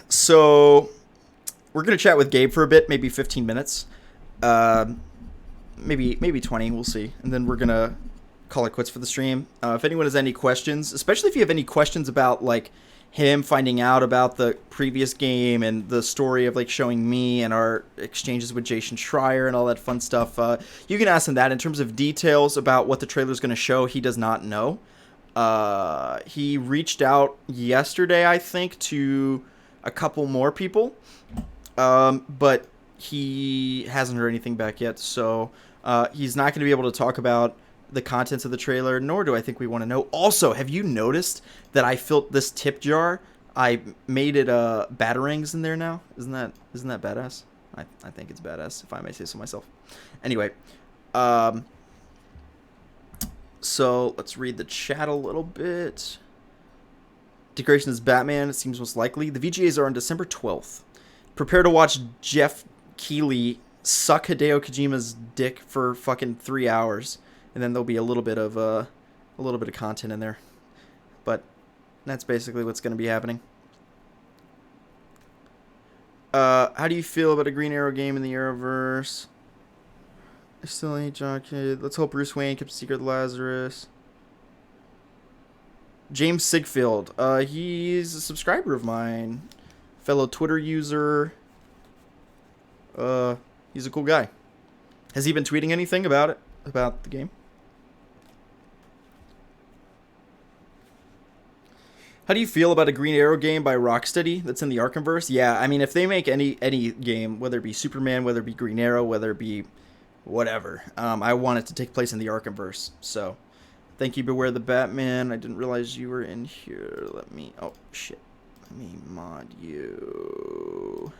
A: So we're gonna chat with Gabe for a bit, maybe 15 minutes, maybe 20. We'll see, and then we're gonna call it quits for the stream. If anyone has any questions, especially if you have any questions about like him finding out about the previous game and the story of like showing me and our exchanges with Jason Schreier and all that fun stuff, you can ask him that. In terms of details about what the trailer is going to show, he does not know. He reached out yesterday, I think, to a couple more people, but he hasn't heard anything back yet, so he's not going to be able to talk about the contents of the trailer, nor do I think we want to know. Also, have you noticed that I filled this tip jar? I made it batarangs in there now. Isn't that badass? I think it's badass, if I may say so myself. Anyway, so let's read the chat a little bit. Decoration is Batman. It seems most likely. The VGAs are on December 12th. Prepare to watch Jeff Keighley suck Hideo Kojima's dick for fucking 3 hours. And then there'll be a little bit of content in there, but that's basically what's going to be happening. How do you feel about a Green Arrow game in the Arrowverse? I still ain't John Kidd. Let's hope Bruce Wayne kept secret Lazarus. James Sigfield. He's a subscriber of mine, fellow Twitter user. He's a cool guy. Has he been tweeting anything about the game? How do you feel about a Green Arrow game by Rocksteady that's in the Arkhamverse? Yeah, I mean, if they make any game, whether it be Superman, whether it be Green Arrow, whether it be whatever, I want it to take place in the Arkhamverse. So, thank you, Beware the Batman. I didn't realize you were in here. Oh, shit. Let me mod you.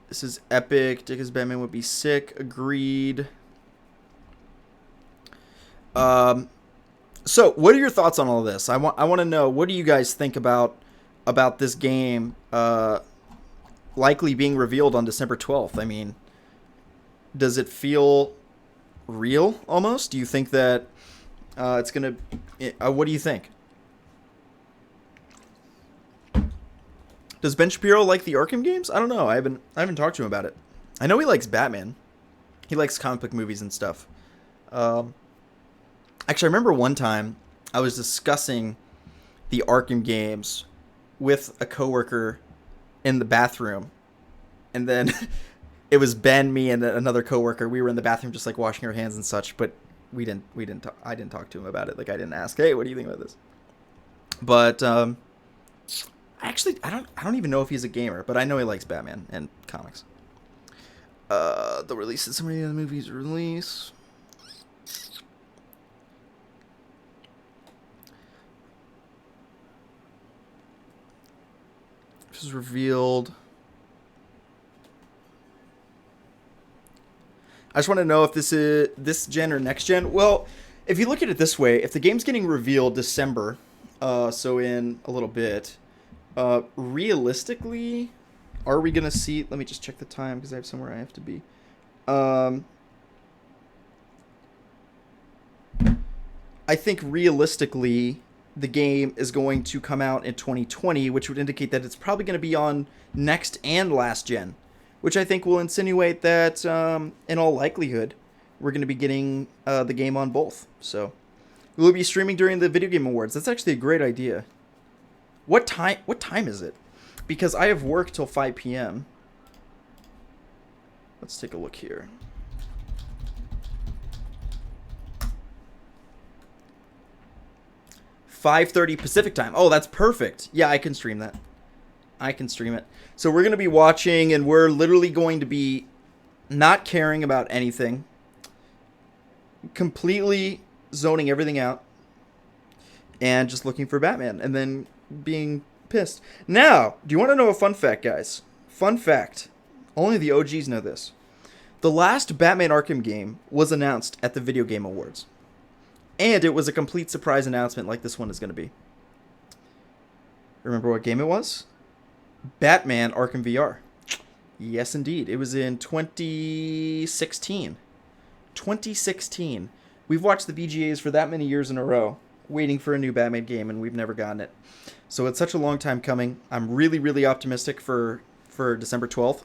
A: This is epic. Dick as Batman would be sick. Agreed. So, what are your thoughts on all this? I want to know, what do you guys think about this game likely being revealed on December 12th? I mean, does it feel real almost? Do you think that it's going to... what do you think? Does Ben Shapiro like the Arkham games? I don't know. I haven't talked to him about it. I know he likes Batman. He likes comic book movies and stuff. Actually, I remember one time I was discussing the Arkham games with a coworker in the bathroom, and then it was Ben, me, and another coworker. We were in the bathroom just like washing our hands and such, but I didn't talk to him about it. Like, I didn't ask, hey, what do you think about this? But actually, I don't even know if he's a gamer, but I know he likes Batman and comics. The releases, so many of the movies release. This is revealed. I just want to know if this is this gen or next gen. Well, if you look at it this way, if the game's getting revealed December, so in a little bit, realistically, are we going to see... Let me just check the time because I have somewhere I have to be. I think realistically, the game is going to come out in 2020, which would indicate that it's probably going to be on next and last gen, which I think will insinuate that, in all likelihood, we're going to be getting the game on both. So, we'll be streaming during the Video Game Awards. That's actually a great idea. What time is it? Because I have work till 5 p.m. Let's take a look here. 5:30 Pacific time. Oh, that's perfect. Yeah, I can stream that. I can stream it. So we're going to be watching, and we're literally going to be not caring about anything, completely zoning everything out, and just looking for Batman, and then being pissed. Now, do you want to know a fun fact, guys? Fun fact. Only the OGs know this. The last Batman Arkham game was announced at the Video Game Awards. And it was a complete surprise announcement like this one is going to be. Remember what game it was? Batman Arkham VR. Yes, indeed. It was in 2016. 2016. We've watched the VGAs for that many years in a row, waiting for a new Batman game, and we've never gotten it. So it's such a long time coming. I'm really, really optimistic for December 12th.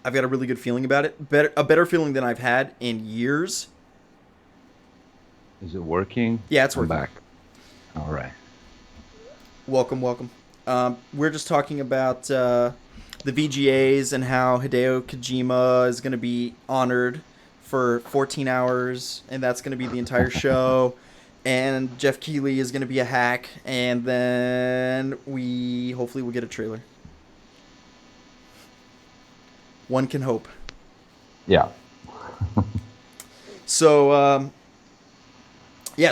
A: I've got a really good feeling about it. A better feeling than I've had in years.
B: Is it working?
A: Yeah, it's working.
B: I'm back. All right.
A: Welcome. We're just talking about the VGAs and how Hideo Kojima is going to be honored for 14 hours, and that's going to be the entire show. And Jeff Keighley is going to be a hack, and then we hopefully will get a trailer. One can hope.
B: Yeah.
A: So,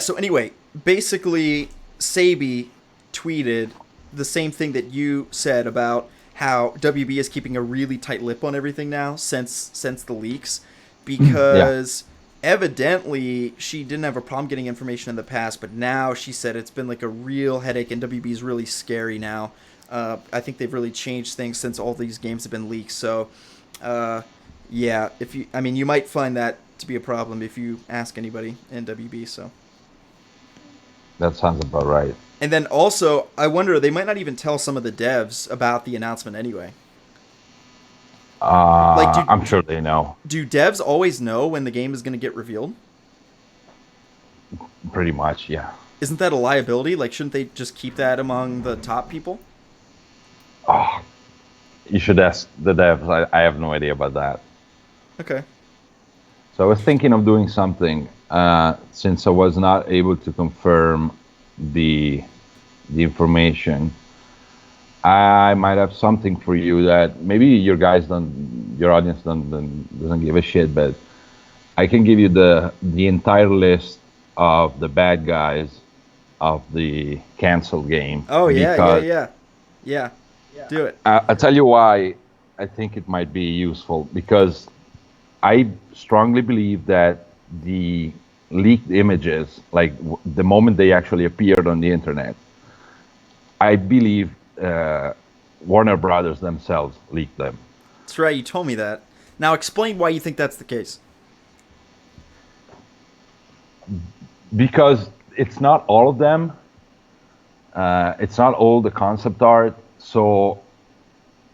A: so anyway, basically, Sabi tweeted the same thing that you said about how WB is keeping a really tight lip on everything now since the leaks, because evidently she didn't have a problem getting information in the past, but now she said it's been like a real headache, and WB is really scary now. I think they've really changed things since all these games have been leaked. So, you might find that to be a problem if you ask anybody in WB. So
B: that sounds about right.
A: And then also, I wonder, they might not even tell some of the devs about the announcement anyway.
B: I'm sure they know.
A: Do devs always know when the game is going to get revealed?
B: Pretty much, yeah.
A: Isn't that a liability? Like, shouldn't they just keep that among the top people?
B: Oh, you should ask the devs. I have no idea about that.
A: Okay.
B: So I was thinking of doing something, since I was not able to confirm the information. I might have something for you that maybe your audience doesn't give a shit, but I can give you the entire list of the bad guys of the canceled game.
A: Oh yeah. Do it.
B: I'll tell you why I think it might be useful, because I strongly believe that the leaked images, like the moment they actually appeared on the internet, I believe Warner Brothers themselves leaked them.
A: That's right, you told me that. Now explain why you think that's the case.
B: Because it's not all of them. It's not all the concept art. So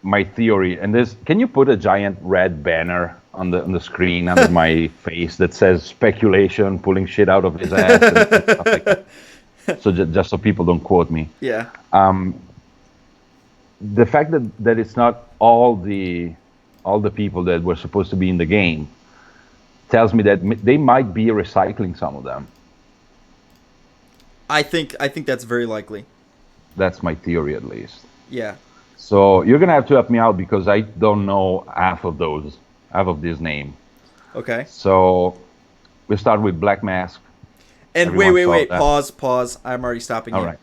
B: my theory, and this, can you put a giant red banner on the screen under my face that says speculation, pulling shit out of his ass and stuff like that? So just so people don't quote me.
A: Yeah.
B: The fact that it's not all the people that were supposed to be in the game tells me that they might be recycling some of them.
A: I think that's very likely.
B: That's my theory, at least.
A: Yeah.
B: So you're gonna have to help me out, because I don't know half of this name.
A: Okay.
B: So we start with Black Mask.
A: And
B: Everyone
A: wait.
B: saw that.
A: Pause. I'm already stopping
B: All
A: you.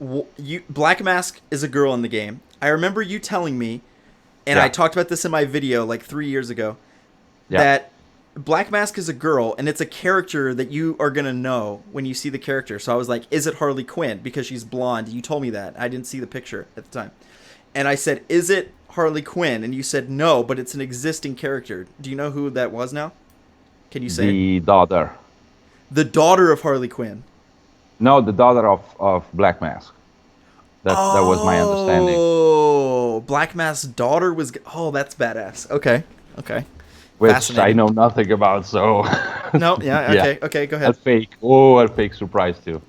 B: right.
A: Black Mask is a girl in the game. I remember you telling me, and I talked about this in my video like 3 years ago, that Black Mask is a girl, and it's a character that you are going to know when you see the character. So I was like, is it Harley Quinn? Because she's blonde. You told me that. I didn't see the picture at the time. And I said, is it Harley Quinn? And you said, no, but it's an existing character. Do you know who that was now? Can you say
B: the daughter?
A: The daughter of Harley Quinn.
B: No, the daughter of Black Mask. That was my understanding.
A: Oh, Black Mask's daughter was... Oh, that's badass. Okay.
B: Which I know nothing about, so...
A: No, yeah, okay, go ahead.
B: A fake surprise too.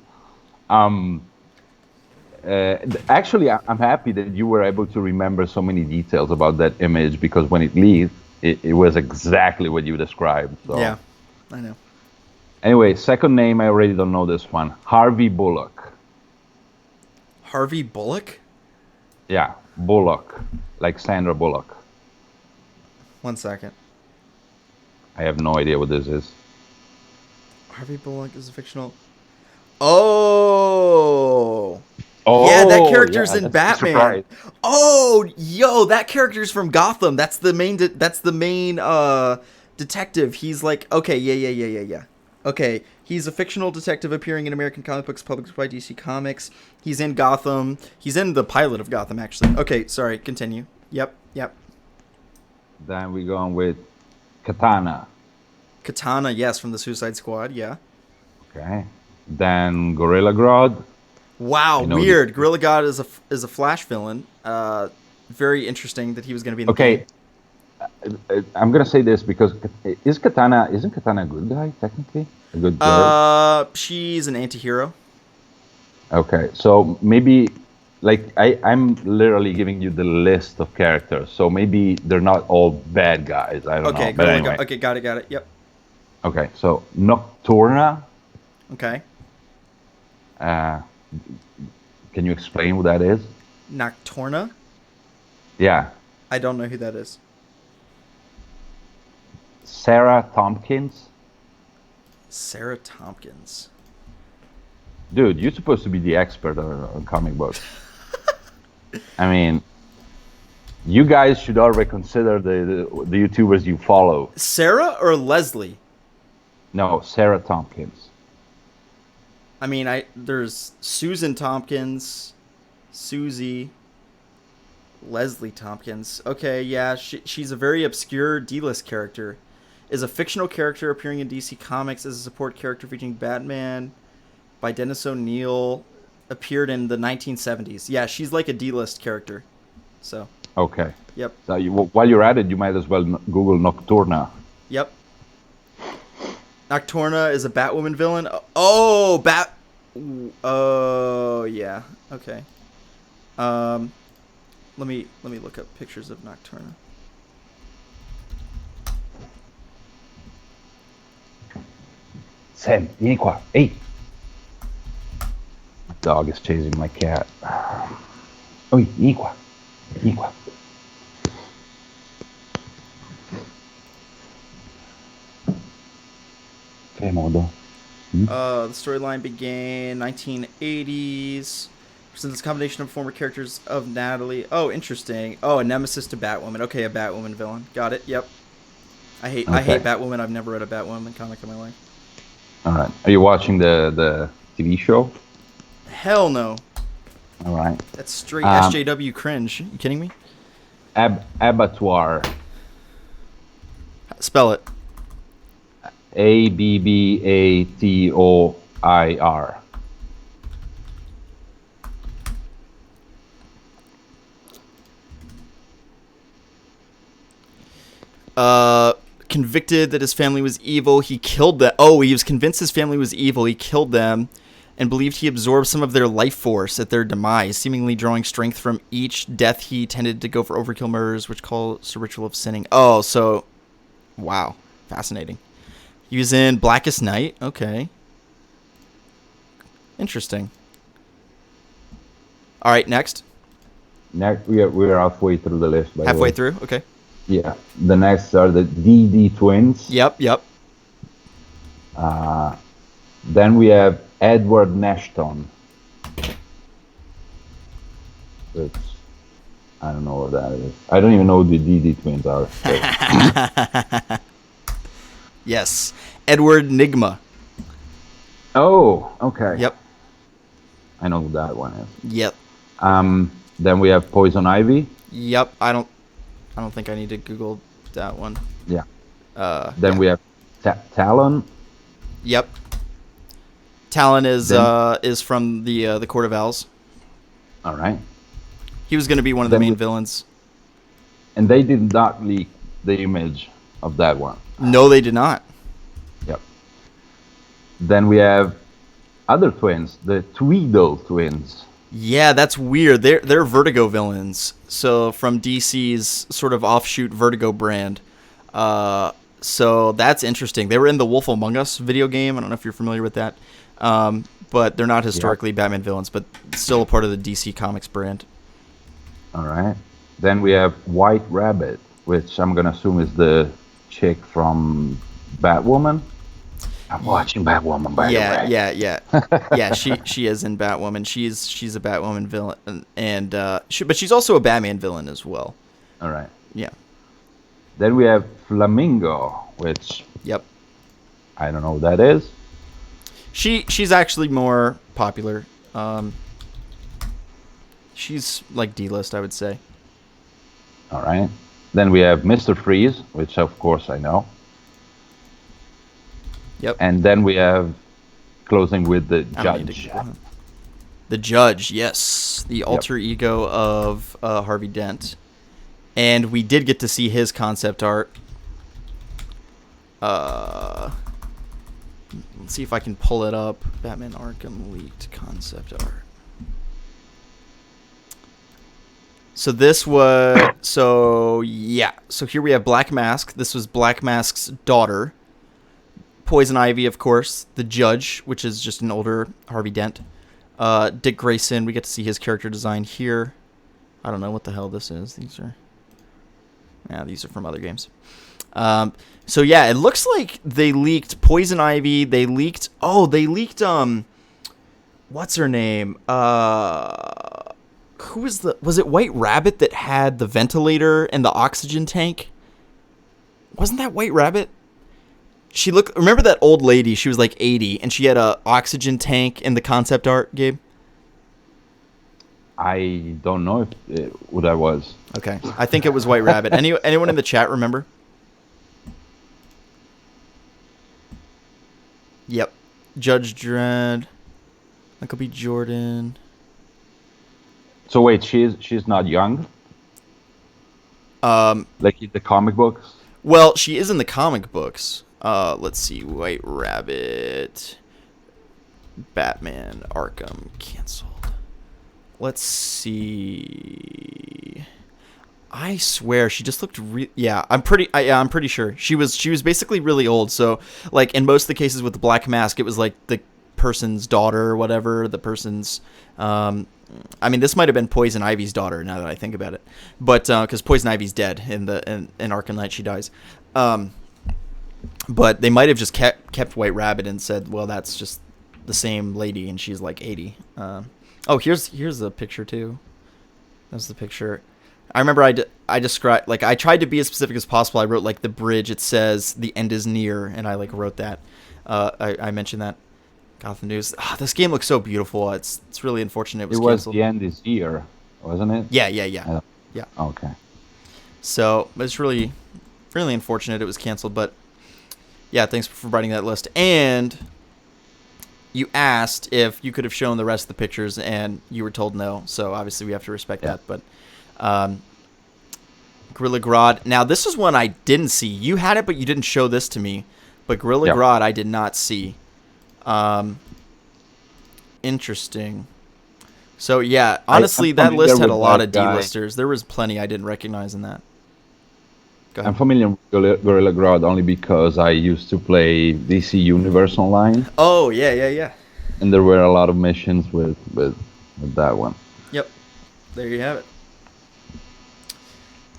B: Actually, I'm happy that you were able to remember so many details about that image, because when it leaked, it was exactly what you described. So.
A: Yeah, I know.
B: Anyway, second name, I already don't know this one. Harvey Bullock.
A: Harvey Bullock?
B: Yeah. Bullock, like Sandra Bullock.
A: 1 second.
B: I have no idea what this is.
A: Harvey Bullock is a fictional. Oh.
B: Oh,
A: Yeah, that character's in
B: that's a
A: Batman.
B: surprise.
A: Oh, yo, that character's from Gotham. That's the main. Detective. He's like, okay, yeah. Okay, he's a fictional detective appearing in American comic books published by DC Comics. He's in Gotham. He's in the pilot of Gotham, actually. Okay, sorry. Continue. Yep.
B: Then we go on with Katana.
A: Katana, yes, from the Suicide Squad. Yeah.
B: Okay. Then Gorilla Grodd.
A: Wow, weird. Gorilla God is a Flash villain. Very interesting that he was going to be in the game.
B: I'm gonna say this because isn't Katana a good guy technically? A good girl?
A: She's an anti-hero.
B: Okay, so maybe like I'm literally giving you the list of characters, so maybe they're not all bad guys. I don't know. But anyway.
A: Okay, got it. Yep.
B: Okay, so Nocturna.
A: Okay.
B: Can you explain what that is?
A: Nocturna?
B: Yeah.
A: I don't know who that is.
B: Sarah Tompkins.
A: Sarah Tompkins.
B: Dude, you're supposed to be the expert on comic books. I mean, you guys should already consider the YouTubers you follow.
A: Sarah or Leslie?
B: No, Sarah Tompkins.
A: I mean, there's Susan Tompkins, Susie, Leslie Tompkins. Okay, yeah, she's a very obscure D-list character. Is a fictional character appearing in DC Comics as a support character featuring Batman by Dennis O'Neil. Appeared in the 1970s. Yeah, she's like a D-list character. So.
B: Okay.
A: Yep.
B: So while you're at it, you might as well Google Nocturna.
A: Yep. Nocturna is a Batwoman villain. Oh, Oh, yeah. Okay. Let me look up pictures of Nocturna.
B: Sam, vieni qua. Hey. My dog is chasing my cat. Oh, vieni qua. Vieni qua. Che modo?
A: The storyline began 1980s. Presents a combination of former characters of Natalie. Oh, interesting. Oh, a nemesis to Batwoman. Okay, a Batwoman villain. Got it. Yep. I hate Batwoman. I've never read a Batwoman comic in my life.
B: All right. Are you watching the TV show?
A: Hell no.
B: All right.
A: That's straight SJW cringe. You kidding me?
B: Abattoir.
A: Spell it.
B: Abbatoir.
A: Convicted that his family was evil, he killed them. Oh, he was convinced his family was evil. He killed them and believed he absorbed some of their life force at their demise, seemingly drawing strength from each death. He tended to go for overkill murders, which calls a ritual of sinning. Oh, so, wow. Fascinating. He was in Blackest Night. Okay. Interesting. All right, next.
B: Next, we are halfway through the list. By
A: halfway
B: the way.
A: Through? Okay.
B: Yeah. The next are the DD twins.
A: Yep.
B: Then we have Edward Nashton. Which, I don't know what that is. I don't even know who the DD twins are.
A: Yes. Edward Nygma.
B: Oh, okay.
A: Yep.
B: I know who that one is.
A: Yep.
B: Then we have Poison Ivy.
A: Yep. I don't think I need to Google that one.
B: Yeah. Then we have Talon.
A: Yep. Talon is from the Court of Owls.
B: All right.
A: He was going to be one of the main villains.
B: And they did not leak the image of that one.
A: No, they did not.
B: Yep. Then we have other twins, the Tweedle twins.
A: Yeah, that's weird. They're Vertigo villains. So from DC's sort of offshoot Vertigo brand. So that's interesting. They were in the Wolf Among Us video game. I don't know if you're familiar with that. But they're not historically Batman villains, but still a part of the DC Comics brand.
B: All right. Then we have White Rabbit, which I'm gonna assume is the chick from Batwoman. I'm watching Batwoman, by the
A: Yeah,
B: way.
A: yeah. She is in Batwoman. She's a Batwoman villain, and but she's also a Batman villain as well.
B: All right.
A: Yeah.
B: Then we have Flamingo, which
A: Yep.
B: I don't know who that is.
A: She's actually more popular. She's like D-list, I would say.
B: All right. Then we have Mr. Freeze, which of course I know.
A: Yep.
B: And then we have closing with the Judge.
A: The Judge, yes. The alter ego of Harvey Dent. And we did get to see his concept art. Let's see if I can pull it up. Batman Arkham leaked concept art. So this was... So, yeah. So here we have Black Mask. This was Black Mask's daughter. Poison Ivy, of course. The Judge, which is just an older Harvey Dent. Dick Grayson, we get to see his character design here. I don't know what the hell this is. These are from other games. So yeah, it looks like they leaked Poison Ivy. They leaked... what's her name? Who was the... Was it White Rabbit that had the ventilator and the oxygen tank? Wasn't that White Rabbit? She looked... Remember that old lady? She was like 80, and she had a oxygen tank in the concept art, Gabe?
B: I don't know who that was.
A: Okay, I think it was White Rabbit. Anyone in the chat remember? Yep. Judge Dredd. That could be Jordan.
B: So wait, she's not young? Like in the comic books?
A: Well, she is in the comic books. Let's see. White Rabbit. Batman Arkham canceled. Let's see. I swear she just looked I'm pretty sure. She was basically really old. So like in most of the cases with the Black Mask, it was like the person's daughter or whatever, the person's I mean, this might have been Poison Ivy's daughter now that I think about it. But cuz Poison Ivy's dead in Arkham Knight, she dies. But they might have just kept White Rabbit and said, well, that's just the same lady and she's like 80. Oh, here's the picture too. That's the picture. I remember I described, like, I tried to be as specific as possible. I wrote like the bridge. It says the end is near, and I like wrote that. I mentioned that. Gotham News. This game looks so beautiful. It's really unfortunate it was canceled.
B: The end is here, wasn't it?
A: Yeah.
B: Okay.
A: So it's really unfortunate it was canceled. But yeah, thanks for providing that list. And you asked if you could have shown the rest of the pictures, and you were told no. So obviously we have to respect that. But Gorilla Grodd. Now this is one I didn't see. You had it, but you didn't show this to me. But Gorilla Grodd I did not see. Interesting. So yeah, honestly, that list had a lot of D-listers. There was plenty I didn't recognize in that.
B: I'm familiar with Gorilla Grodd only because I used to play DC Universe Online.
A: Oh, yeah.
B: And there were a lot of missions with that one.
A: Yep. There you have it.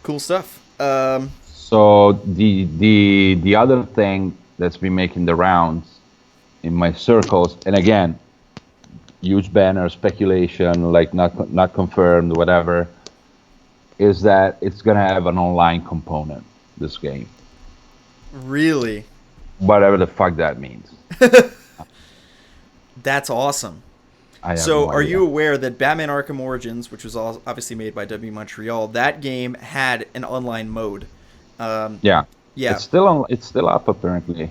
A: Cool stuff.
B: So the other thing that's been making the rounds in my circles, and again, huge banner speculation, like not confirmed, whatever, is that it's gonna have an online component, this game.
A: Really?
B: Whatever the fuck that means.
A: That's awesome. So are you aware that Batman Arkham Origins, which was obviously made by W Montreal, that game had an online mode?
B: Yeah. It's still up apparently.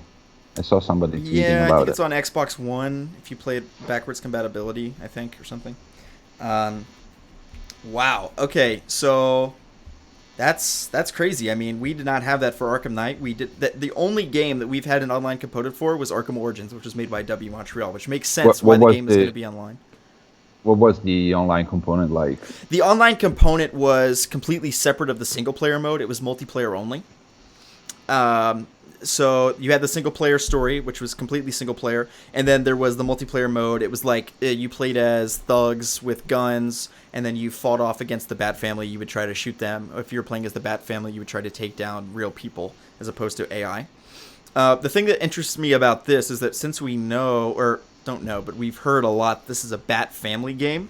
B: I saw somebody tweeting about it.
A: Yeah, I think it's on Xbox One if you play it backwards compatibility, I think, or something. Wow. Okay, so that's crazy. I mean, we did not have that for Arkham Knight. We did the only game that we've had an online component for was Arkham Origins, which was made by W Montreal, which makes sense why the game is going to be online.
B: What was the online component like?
A: The online component was completely separate of the single player mode. It was multiplayer only. So you had the single player story, which was completely single player, and then there was the multiplayer mode. It was like you played as thugs with guns, and then you fought off against the Bat Family. You would try to shoot them. If you were playing as the Bat Family, you would try to take down real people as opposed to AI. The thing that interests me about this is that since we know, or don't know, but we've heard a lot, this is a Bat Family game.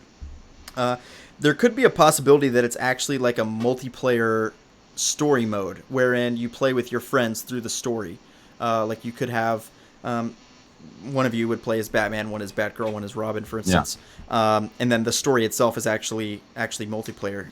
A: There could be a possibility that it's actually like a multiplayer story mode wherein you play with your friends through the story. Like you could have one of you would play as Batman, one as Batgirl, one as Robin, for instance. Yeah. And then the story itself is actually multiplayer.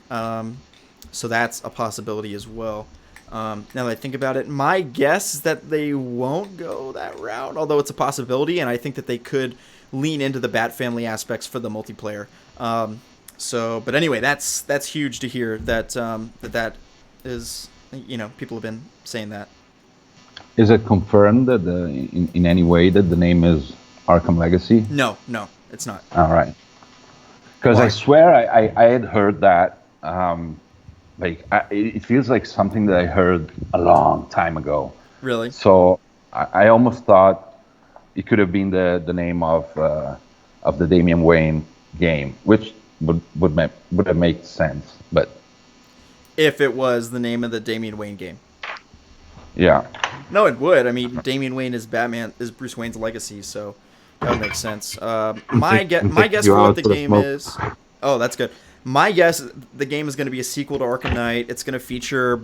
A: So that's a possibility as well. Now that I think about it, my guess is that they won't go that route, although it's a possibility, and I think that they could lean into the Bat Family aspects for the multiplayer. But anyway, that's huge to hear that that is, people have been saying that.
B: Is it confirmed that in any way that the name is Arkham Legacy?
A: No, it's not.
B: All right. Because I swear I had heard that. It feels like something that I heard a long time ago.
A: Really?
B: So I almost thought it could have been the name of the Damian Wayne game, which would have made sense, but
A: if it was the name of the Damian Wayne game.
B: Yeah.
A: No, it would. I mean, Damian Wayne is Bruce Wayne's legacy, so that would make sense. My guess for what the game is. Oh, that's good. My guess, the game is going to be a sequel to Arkham Knight. It's going to feature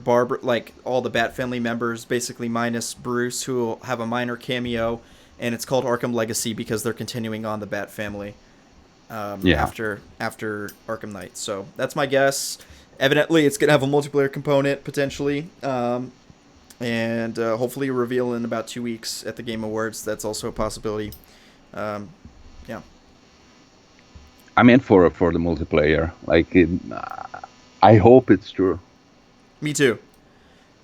A: all the Bat Family members, basically minus Bruce, who will have a minor cameo, and it's called Arkham Legacy because they're continuing on the Bat Family after Arkham Knight. So that's my guess. Evidently, it's going to have a multiplayer component, potentially, and hopefully reveal in about 2 weeks at the Game Awards. That's also a possibility. Yeah.
B: I'm in for the multiplayer. I hope it's true.
A: Me too.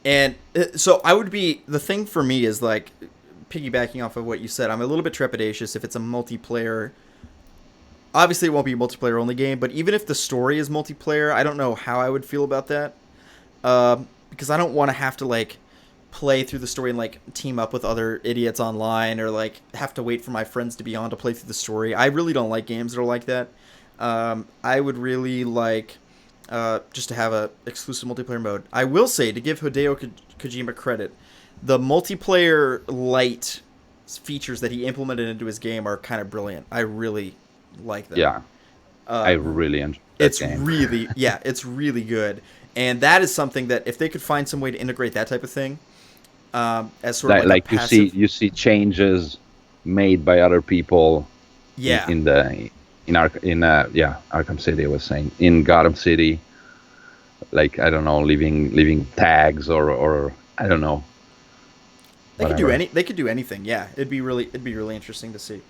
A: And so the thing for me is like, piggybacking off of what you said, I'm a little bit trepidatious if it's a multiplayer. Obviously, it won't be a multiplayer only game, but even if the story is multiplayer, I don't know how I would feel about that. Because I don't want to have to play through the story and team up with other idiots online, or have to wait for my friends to be on to play through the story. I really don't like games that are like that. I would really like just to have a exclusive multiplayer mode. I will say, to give Hideo Kojima credit, the multiplayer light features that he implemented into his game are kind of brilliant. I really like them.
B: Yeah, I really enjoy that game.
A: It's really good. And that is something that if they could find some way to integrate that type of thing, as sort of like a passive...
B: you see changes made by other people.
A: Yeah.
B: Arkham City. I was saying in Gotham City, I don't know, leaving tags or I don't know.
A: They could do anything. Yeah, it'd be really interesting to see.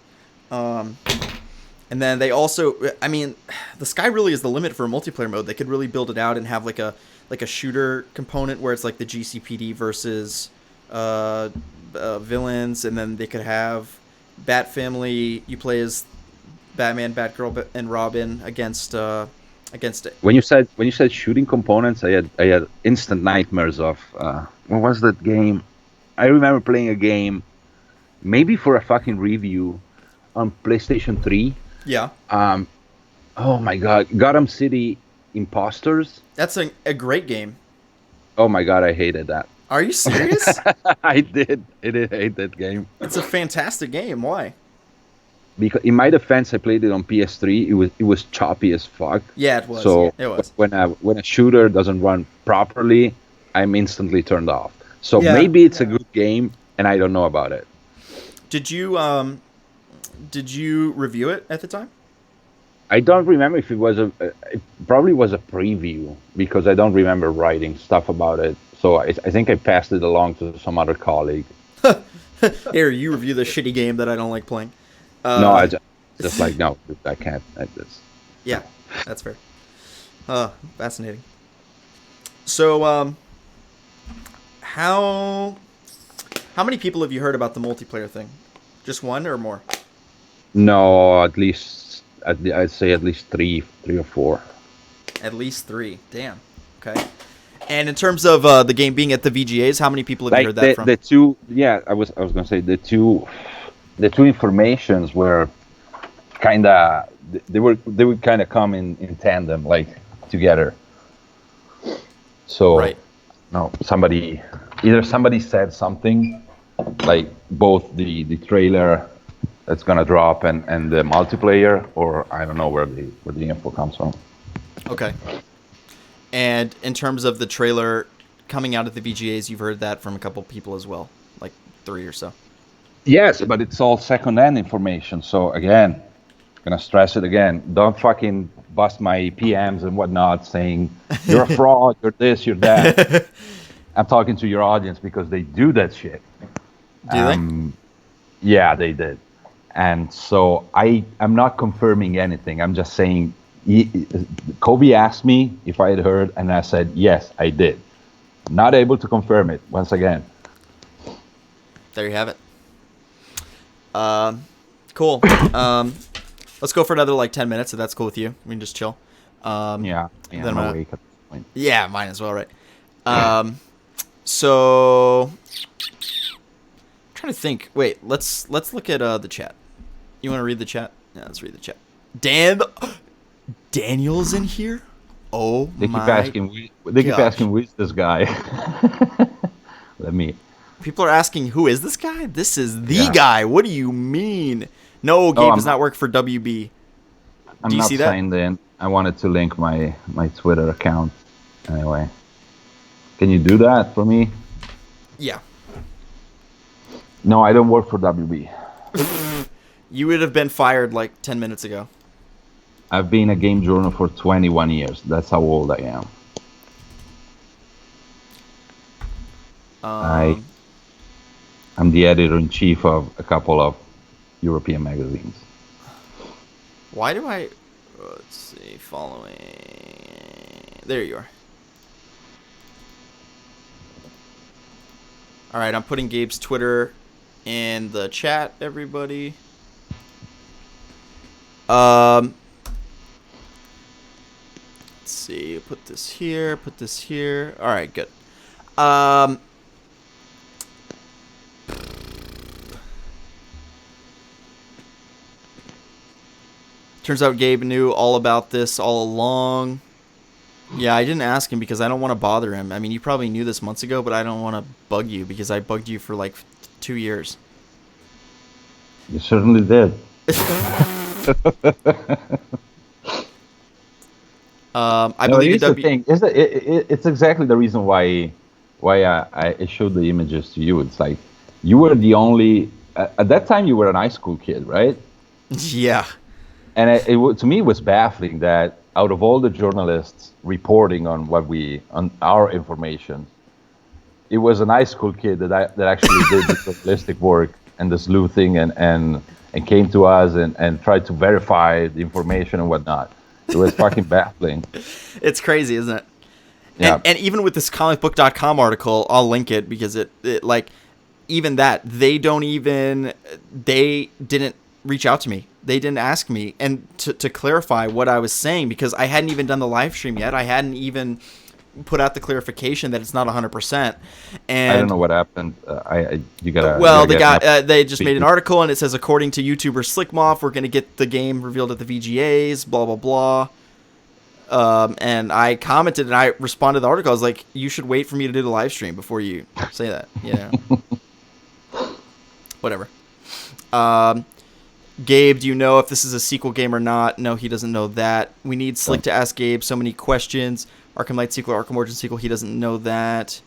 A: And then they also, I mean, the sky really is the limit for a multiplayer mode. They could really build it out and have like a shooter component where it's like the GCPD versus villains, and then they could have Bat Family. You play as Batman, Batgirl, and Robin against it.
B: When you said shooting components, I had instant nightmares of what was that game? I remember playing a game, maybe for a fucking review, on PlayStation 3.
A: Yeah.
B: Oh my god, Gotham City Imposters.
A: That's a great game.
B: Oh my god, I hated that.
A: Are you serious?
B: I did hate that game.
A: It's a fantastic game. Why?
B: Because in my defense, I played it on PS3. It was choppy as fuck.
A: Yeah, it was.
B: So
A: it was.
B: When a shooter doesn't run properly, I'm instantly turned off. So maybe it's a good game, and I don't know about it.
A: Did you review it at the time?
B: I don't remember if it was it probably was a preview, because I don't remember writing stuff about it. So I think I passed it along to some other colleague.
A: Here, you review the shitty game that I don't like playing.
B: No, I just no, I can't.
A: Yeah, that's fair. Fascinating. So, how many people have you heard about the multiplayer thing? Just one or more?
B: No, I'd say at least three or four.
A: At least three. Damn. Okay. And in terms of the game being at the VGAs, how many people have you heard that from?
B: The two, yeah, I was gonna say the two informations were kind of they would kind of come in tandem, like together. So
A: right.
B: no, somebody said something, like both the trailer that's gonna drop and the multiplayer, or I don't know where the info comes from.
A: Okay. And in terms of the trailer coming out at the VGAs, you've heard that from a couple people as well, like 3 or so.
B: Yes, but it's all second-hand information. So again, gonna stress it again. Don't fucking bust my PMs and whatnot saying you're a fraud, you're this, you're that. I'm talking to your audience because they do that shit.
A: Do they?
B: Yeah, they did. And so I'm not confirming anything. I'm just saying, Kobe asked me if I had heard, and I said, yes, I did. Not able to confirm it, once again.
A: There you have it. Cool. Let's go for another like 10 minutes if that's cool with you. We can just chill.
B: Yeah,
A: then
B: I'm awake at this point.
A: Yeah, mine as well, right? So I'm trying to think. Wait, let's look at the chat. You want to read the chat? Yeah, let's read the chat. Daniel's in here? Oh
B: they
A: my
B: keep asking, who is this guy? Let me.
A: People are asking, who is this guy? This is the guy. What do you mean? No, Gabe does not work for WB. Do you see that?
B: I'm not signed in. I wanted to link my Twitter account. Anyway. Can you do that for me?
A: Yeah.
B: No, I don't work for WB.
A: You would have been fired like 10 minutes ago.
B: I've been a game journal for 21 years. That's how old I am. I'm the editor-in-chief of a couple of European magazines.
A: Why do I... Let's see, following... There you are. Alright, I'm putting Gabe's Twitter in the chat, everybody. Let's see, put this here, put this here. Alright, good. Turns out Gabe knew all about this all along. Yeah, I didn't ask him because I don't want to bother him. I mean, you probably knew this months ago, but I don't want to bug you because I bugged you for like 2 years.
B: You certainly did.
A: I believe
B: the thing. It's exactly the reason why I showed the images to you. It's like you were the only at that time you were an high school kid, right?
A: Yeah.
B: And to me, it was baffling that out of all the journalists reporting on our information, it was an high school kid that actually did the journalistic work and the sleuthing and came to us and tried to verify the information and whatnot. It was fucking baffling.
A: It's crazy, isn't it?
B: Yeah.
A: And even with this comicbook.com article, I'll link it because it like even that they didn't reach out to me. They didn't ask me and to clarify what I was saying because I hadn't even done the live stream yet. I hadn't even put out the clarification that it's not 100%. And
B: I don't know what happened. You gotta.
A: Well, the guy they just made an article and it says according to YouTuber Slickmoff, we're gonna get the game revealed at the VGAs. Blah blah blah. And I commented and I responded to the article. I was like, you should wait for me to do the live stream before you say that. You know. Whatever. Gabe, do you know if this is a sequel game or not? No, he doesn't know that. We need Slick to ask Gabe so many questions. Arkham Light sequel, Arkham Origins sequel, he doesn't know that.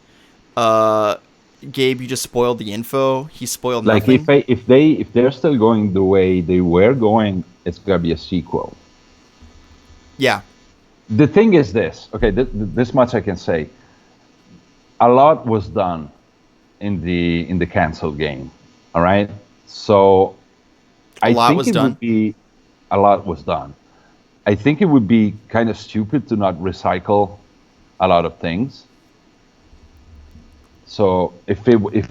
A: Gabe, you just spoiled the info. He spoiled nothing.
B: Like if they're still going the way they were going, it's gonna be a sequel.
A: Yeah.
B: The thing is this. Okay, this much I can say. A lot was done in the canceled game. All right, so. A lot was done. A lot was done. I think it would be kind of stupid to not recycle a lot of things. So if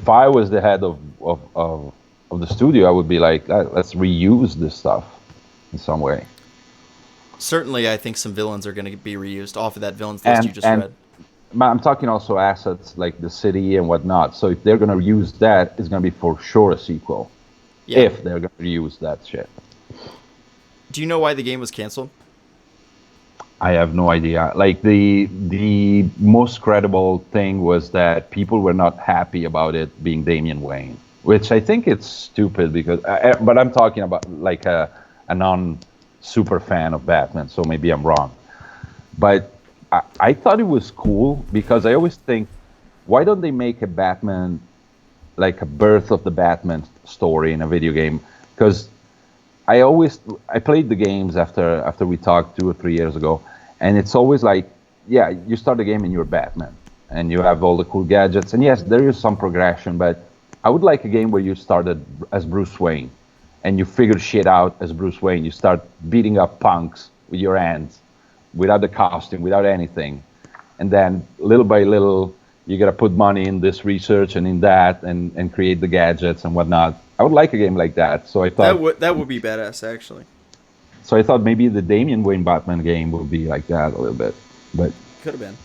B: I was the head of the studio, I would be like, let's reuse this stuff in some way.
A: Certainly, I think some villains are going to be reused off of that villains list you just read.
B: I'm talking also assets like the city and whatnot. So if they're going to use that, it's going to be for sure a sequel. Yeah. If they're going to use that shit.
A: Do you know why the game was canceled?
B: I have no idea. Like the most credible thing was that people were not happy about it being Damian Wayne, which I think it's stupid because. But I'm talking about like a non-super fan of Batman, so maybe I'm wrong. But I thought it was cool because I always think, why don't they make a Batman, like a birth of the Batman story in a video game? Because I played the games after we talked 2 or 3 years ago, and it's always like, yeah, you start the game and you're Batman, and you have all the cool gadgets, and yes, there is some progression, but I would like a game where you started as Bruce Wayne, and you figure shit out as Bruce Wayne. You start beating up punks with your hands, without the costume, without anything, and then little by little, you gotta put money in this research and in that, and create the gadgets and whatnot. I would like a game like that. So I thought
A: that would be badass, actually.
B: So I thought maybe the Damian Wayne Batman game would be like that a little bit, but
A: could have been.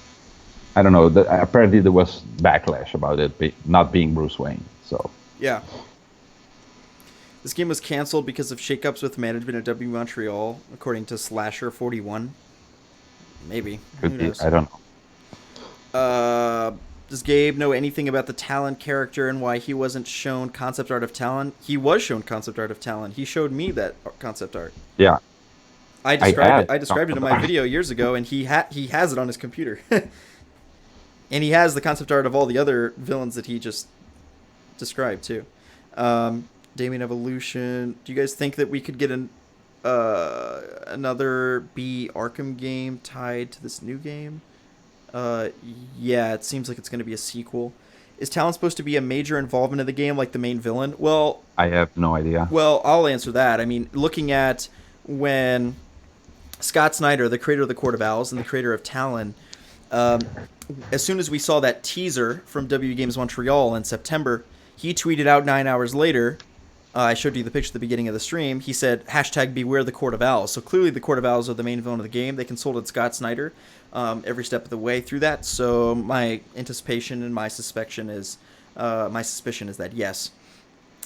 B: I don't know. Apparently there was backlash about it not being Bruce Wayne. So
A: yeah, this game was canceled because of shakeups with management at W Montreal, according to Slasher41. Maybe.
B: Could be. I don't
A: know. Does Gabe know anything about the Talon character and why he wasn't shown concept art of Talon? He was shown concept art of Talon. He showed me that concept art.
B: Yeah.
A: I described it in my video years ago, and he has it on his computer. And he has the concept art of all the other villains that he just described, too. Damian Evolution. Do you guys think that we could get another Arkham game tied to this new game? Yeah, it seems like it's going to be a sequel. Is Talon supposed to be a major involvement in the game, like the main villain? Well,
B: I have no idea.
A: Well, I'll answer that. I mean, looking at when Scott Snyder, the creator of the Court of Owls and the creator of Talon, as soon as we saw that teaser from W Games Montreal in September, he tweeted out 9 hours later. I showed you the picture at the beginning of the stream. He said, #beware the Court of Owls. So clearly the Court of Owls are the main villain of the game. They consulted Scott Snyder every step of the way through that. So my anticipation and my suspicion is that yes,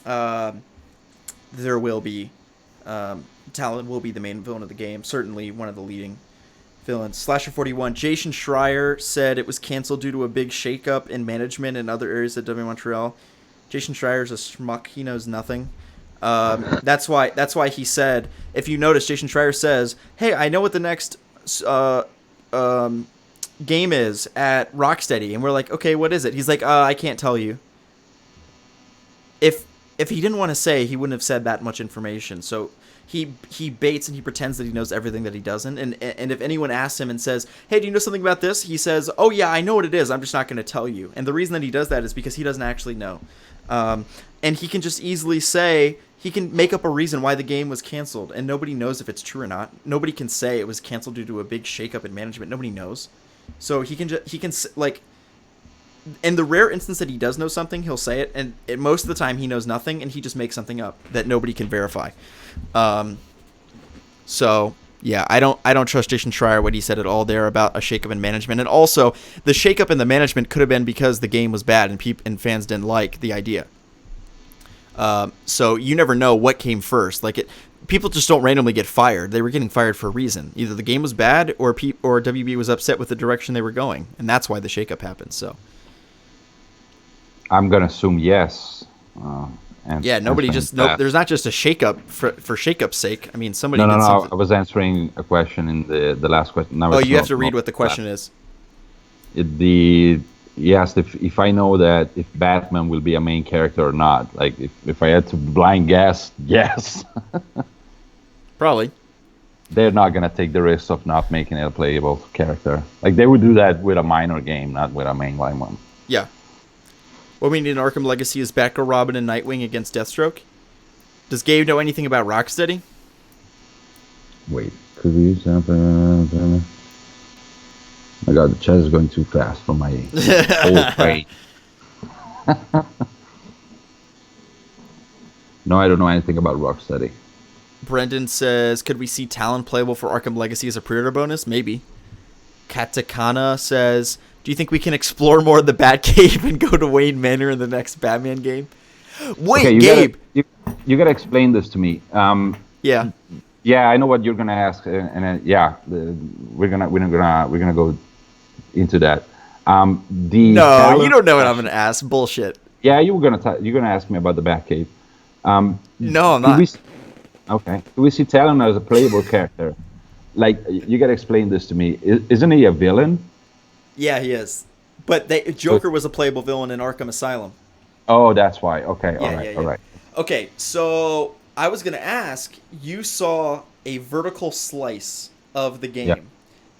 A: there will be Talon will be the main villain of the game. Certainly one of the leading villains. Slasher41. Jason Schreier said it was canceled due to a big shakeup in management in other areas at W Montreal. Jason Schreier's a schmuck. He knows nothing. That's why he said, if you notice, Jason Schreier says, hey, I know what the next game is at Rocksteady. And we're like, okay, what is it? He's like, I can't tell you. If he didn't want to say, he wouldn't have said that much information. So he baits and he pretends that he knows everything that he doesn't. And if anyone asks him and says, hey, do you know something about this? He says, oh, yeah, I know what it is. I'm just not going to tell you. And the reason that he does that is because he doesn't actually know. And he can just easily say, he can make up a reason why the game was canceled, and nobody knows if it's true or not. Nobody can say it was canceled due to a big shakeup in management. Nobody knows. So he can like, in the rare instance that he does know something, he'll say it, and most of the time he knows nothing, and he just makes something up that nobody can verify. So yeah, I don't trust Jason Schreier what he said at all there about a shakeup in management, and also the shakeup in the management could have been because the game was bad and fans didn't like the idea. So you never know what came first. Like people just don't randomly get fired. They were getting fired for a reason. Either the game was bad or WB was upset with the direction they were going, and that's why the shakeup happened. So
B: I'm gonna assume yes.
A: Yeah, nobody just no. There's not just a shakeup for shakeup's sake. I mean, somebody.
B: No. I was answering a question in the last question. Now
A: you have to read what the question is.
B: He asked if I know that if Batman will be a main character or not. Like if I had to blind guess, yes.
A: Probably.
B: They're not gonna take the risk of not making it a playable character. Like they would do that with a minor game, not with a mainline one.
A: Yeah. What we need in Arkham Legacy is Batgirl, Robin, and Nightwing against Deathstroke. Does Gabe know anything about Rocksteady?
B: Wait, could we use that? My God, the chat is going too fast for my old brain. No, I don't know anything about Rocksteady.
A: Brendan says, could we see Talon playable for Arkham Legacy as a pre-order bonus? Maybe. Katakana says, Do you think we can explore more of the Batcave and go to Wayne Manor in the next Batman game? Wait,
B: okay,
A: Gabe.
B: You gotta explain this to me.
A: Yeah.
B: Yeah, I know what you're gonna ask, we're gonna go into that.
A: No, you don't know what I'm gonna ask. Bullshit.
B: Yeah, you're gonna ask me about the Batcave.
A: No, I'm not.
B: Okay. Do we see Talon as a playable character? Like, you gotta explain this to me. Isn't he a villain?
A: Yeah, he is. But Joker was a playable villain in Arkham Asylum.
B: Oh, that's why. Okay,
A: Yeah.
B: all right.
A: Okay, so I was gonna ask. You saw a vertical slice of the game,
B: Yep.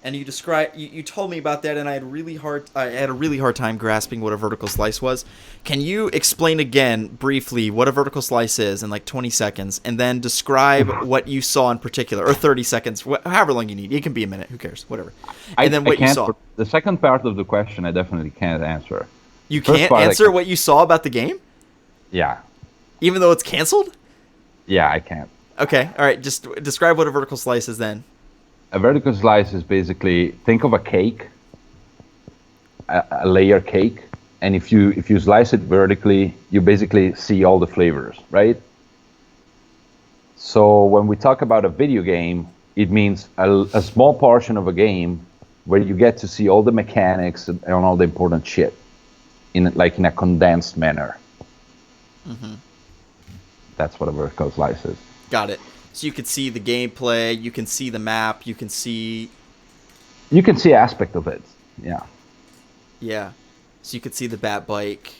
A: and you told me about that, and I had a really hard time grasping what a vertical slice was. Can you explain again briefly what a vertical slice is in like 20 seconds, and then describe what you saw in particular, or 30 seconds, however long you need. It can be a minute. Who cares? Whatever. And then what you saw.
B: The second part of the question, I definitely can't answer.
A: You can't answer what you saw about the game?
B: Yeah.
A: Even though it's canceled?
B: Yeah, I can't.
A: Okay, all right. Just describe what a vertical slice is then.
B: A vertical slice is basically, think of a cake, a layer cake, and if you slice it vertically, you basically see all the flavors, right? So when we talk about a video game, it means a small portion of a game where you get to see all the mechanics and all the important shit in a condensed manner. Mm-hmm. That's what a vertical slice is.
A: Got it. So you can see the gameplay, you can see the map, you can see
B: aspect of it. Yeah.
A: Yeah. So you could see the Bat bike.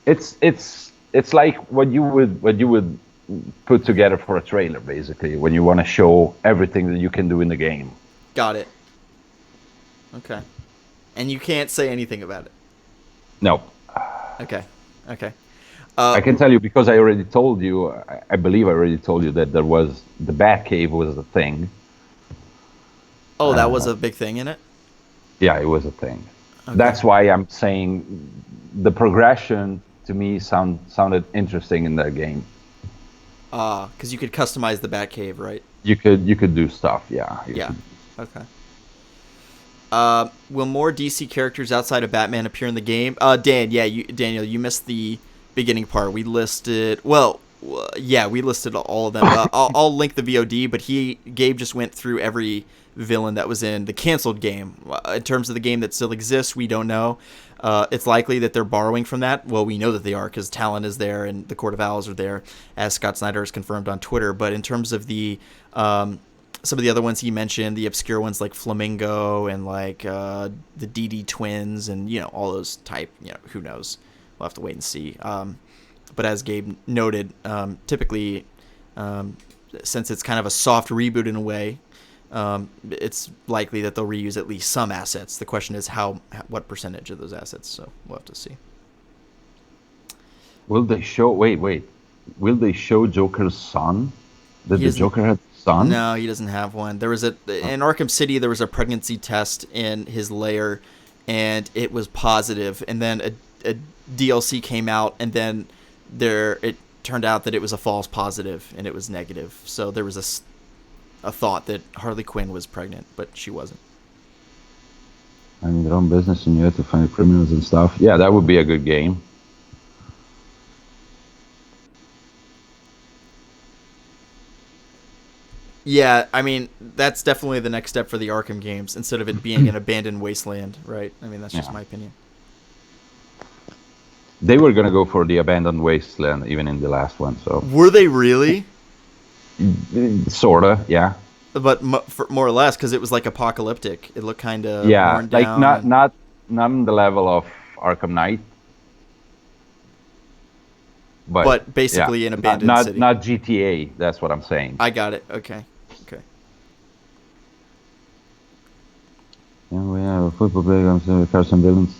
B: It's like what you would put together for a trailer, basically, when you want to show everything that you can do in the game.
A: Got it. Okay. And you can't say anything about it.
B: No.
A: Okay.
B: I can tell you because I already told you. I believe I already told you that the Batcave was a thing.
A: Oh, that was a big thing in it?
B: Yeah, it was a thing.
A: Okay.
B: That's why I'm saying the progression to me sounded interesting in that game.
A: Because you could customize the Batcave, right?
B: You could do stuff, yeah.
A: Yeah. Okay. Will more DC characters outside of Batman appear in the game? Daniel, you missed the beginning part. We listed all of them. I'll link the VOD, but Gabe just went through every villain that was in the canceled game. In terms of the game that still exists, we don't know. It's likely that they're borrowing from that. Well, we know that they are because Talon is there and the Court of Owls are there, as Scott Snyder has confirmed on Twitter. But in terms of the some of the other ones he mentioned, the obscure ones like Flamingo and like the DD twins and all those type, who knows? We'll have to wait and see. But as Gabe noted, typically, since it's kind of a soft reboot in a way, it's likely that they'll reuse at least some assets. The question is what percentage of those assets, so we'll have to see.
B: Will they show, will they show Joker's son? Did the Joker have a son?
A: No, he doesn't have one. In Arkham City, there was a pregnancy test in his lair, and it was positive, and then a DLC came out, and then it turned out that it was a false positive, and it was negative. So there was a thought that Harley Quinn was pregnant, but she wasn't.
B: I mean, their own business, and you have to find criminals and stuff. Yeah, that would be a good game.
A: Yeah, I mean, that's definitely the next step for the Arkham games, instead of it being an abandoned wasteland, right? I mean, that's just my opinion.
B: They were gonna go for the abandoned wasteland even in the last one. So
A: were they really?
B: Sorta, yeah.
A: But more or less, because it was like apocalyptic. It looked kind of worn
B: like
A: down
B: not on the level of Arkham Knight,
A: but basically an abandoned city.
B: Not GTA. That's what I'm saying.
A: I got it. Okay.
B: Yeah, we have a football playground, cars and villains.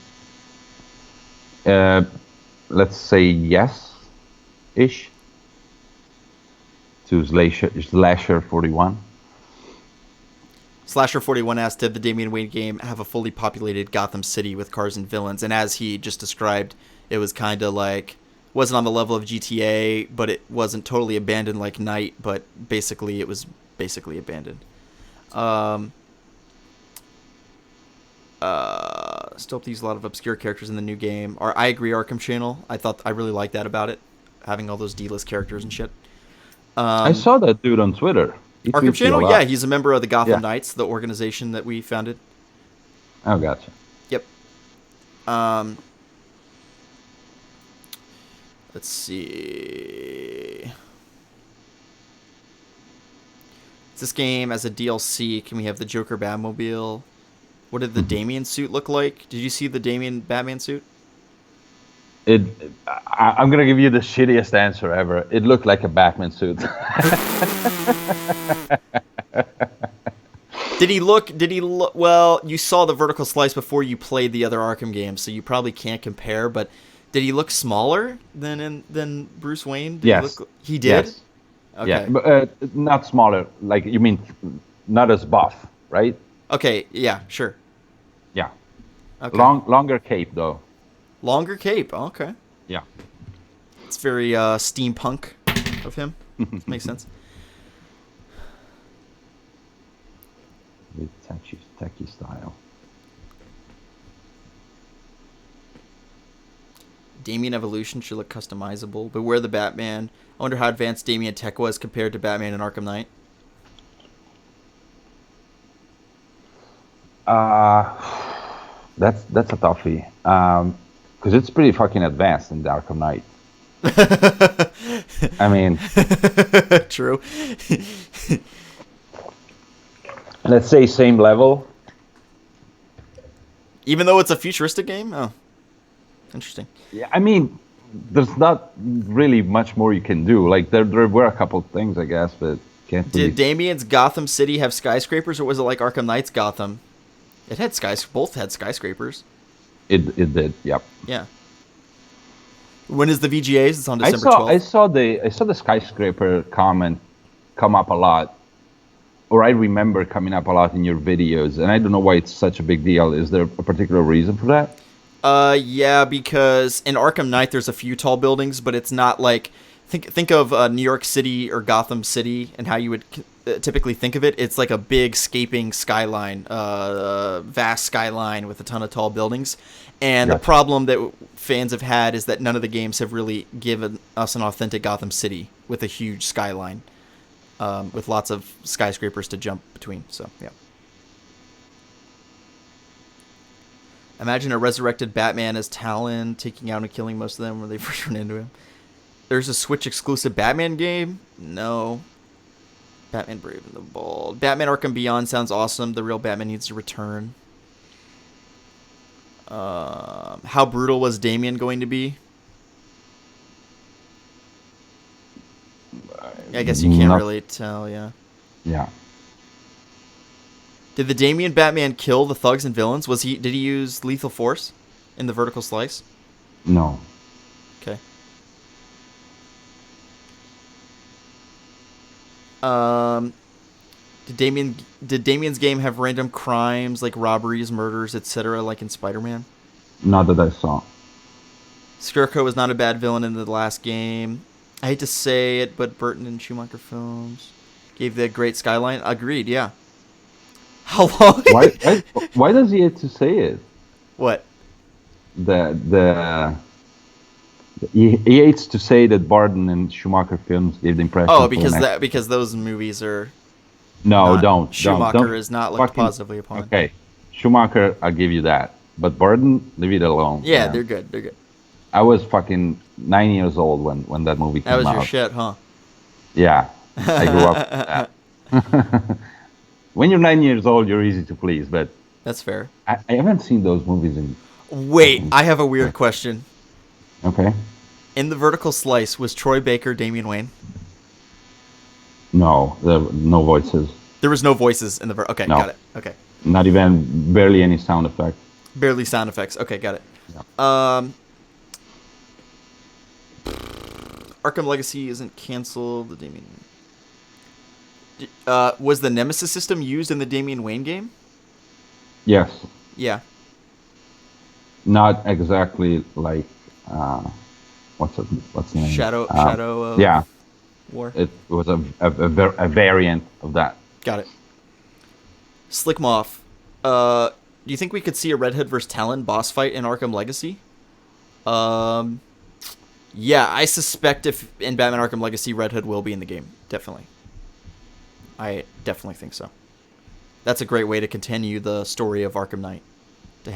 B: Let's say yes-ish to Slasher 41.
A: Slasher 41 asked, did the Damian Wayne game have a fully populated Gotham City with cars and villains? And as he just described, it was kind of like, wasn't on the level of GTA, but it wasn't totally abandoned like Night, but basically it was basically abandoned. Still have to use a lot of obscure characters in the new game. Or I agree, Arkham Channel. I really like that about it, having all those D-list characters and shit.
B: I saw that dude on Twitter. He
A: Arkham
B: tweets me a
A: Channel,
B: lot.
A: yeah, he's a member of the Gotham
B: Yeah.
A: Knights, the organization that we founded.
B: Oh, gotcha.
A: Yep. Let's see. This game as a DLC, can we have the Joker Batmobile? What did the Damian suit look like? Did you see the Damian Batman suit?
B: I'm gonna give you the shittiest answer ever. It looked like a Batman suit.
A: Did he look? Well, you saw the vertical slice before you played the other Arkham games, so you probably can't compare. But did he look smaller than Bruce Wayne?
B: Yes.
A: He did.
B: Yes.
A: Okay.
B: Yeah, but not smaller. Like you mean, not as buff, right?
A: Okay. Yeah. Sure.
B: Yeah.
A: Okay.
B: Longer cape though.
A: Longer cape. Okay.
B: Yeah.
A: It's very steampunk of him. Makes sense.
B: With techie style.
A: Damian Evolution should look customizable. Beware the Batman. I wonder how advanced Damian tech was compared to Batman in Arkham Knight.
B: That's a toughie. Because it's pretty fucking advanced in the Arkham Knight. I mean,
A: True.
B: let's say same level.
A: Even though it's a futuristic game? Oh. Interesting.
B: Yeah, I mean, there's not really much more you can do. Like, there were a couple things, I guess, but can't really...
A: Did Damian's Gotham City have skyscrapers, or was it like Arkham Knight's Gotham? It had both had skyscrapers.
B: It did, yep.
A: Yeah. When is the VGAs? It's on December 12th.
B: I saw the skyscraper comment come up a lot, or I remember coming up a lot in your videos, and I don't know why it's such a big deal. Is there a particular reason for that?
A: Yeah, because in Arkham Knight there's a few tall buildings, but it's not like think of New York City or Gotham City and how you would typically think of it. It's like a big scaping skyline, vast skyline with a ton of tall buildings. And the problem that fans have had is that none of the games have really given us an authentic Gotham City with a huge skyline, with lots of skyscrapers to jump between. So, yeah. Imagine a resurrected Batman as Talon, taking out and killing most of them when they first run into him. There's a Switch exclusive Batman game? No. Batman Brave and the Bold. Batman Arkham Beyond sounds awesome. The real Batman needs to return. How brutal was Damian going to be? I guess you can't really tell, yeah.
B: Yeah.
A: Did the Damian Batman kill the thugs and villains? Did he use lethal force in the vertical slice?
B: No.
A: Okay. Did Damian's game have random crimes like robberies, murders, etc., like in Spider-Man?
B: Not that I saw.
A: Scarecrow was not a bad villain in the last game. I hate to say it, but Burton and Schumacher films gave the great skyline. Agreed, yeah. How long?
B: Why does he have to say it?
A: What?
B: He hates to say that Barton and Schumacher films gave the impression.
A: Oh, because those movies are.
B: No, don't.
A: Schumacher is not looked positively upon.
B: Okay, Schumacher, I'll give you that. But Barton, leave it alone.
A: Yeah, they're good. They're good.
B: I was fucking 9 years old when that movie came out.
A: That was your shit, huh?
B: Yeah, I grew up with that. When you're 9 years old, you're easy to please, but...
A: That's fair.
B: I haven't seen those movies in...
A: Wait, I have a weird question.
B: Okay.
A: In the vertical slice, was Troy Baker Damian Wayne?
B: No, there were no voices.
A: There was no voices in the Okay, no. Got it. Okay.
B: Not even barely any sound effects.
A: Barely sound effects. Okay, got it.
B: Yeah.
A: Arkham Legacy isn't canceled. The Damian... was the Nemesis system used in the Damian Wayne game?
B: Yes.
A: Yeah.
B: Not exactly like what's the name?
A: Shadow of
B: yeah.
A: War.
B: It was a variant of that.
A: Got it. Slick Moth. Do you think we could see a Red Hood versus Talon boss fight in Arkham Legacy? Yeah, I suspect if in Batman Arkham Legacy, Red Hood will be in the game. Definitely. I definitely think so. That's a great way to continue the story of Arkham Knight. To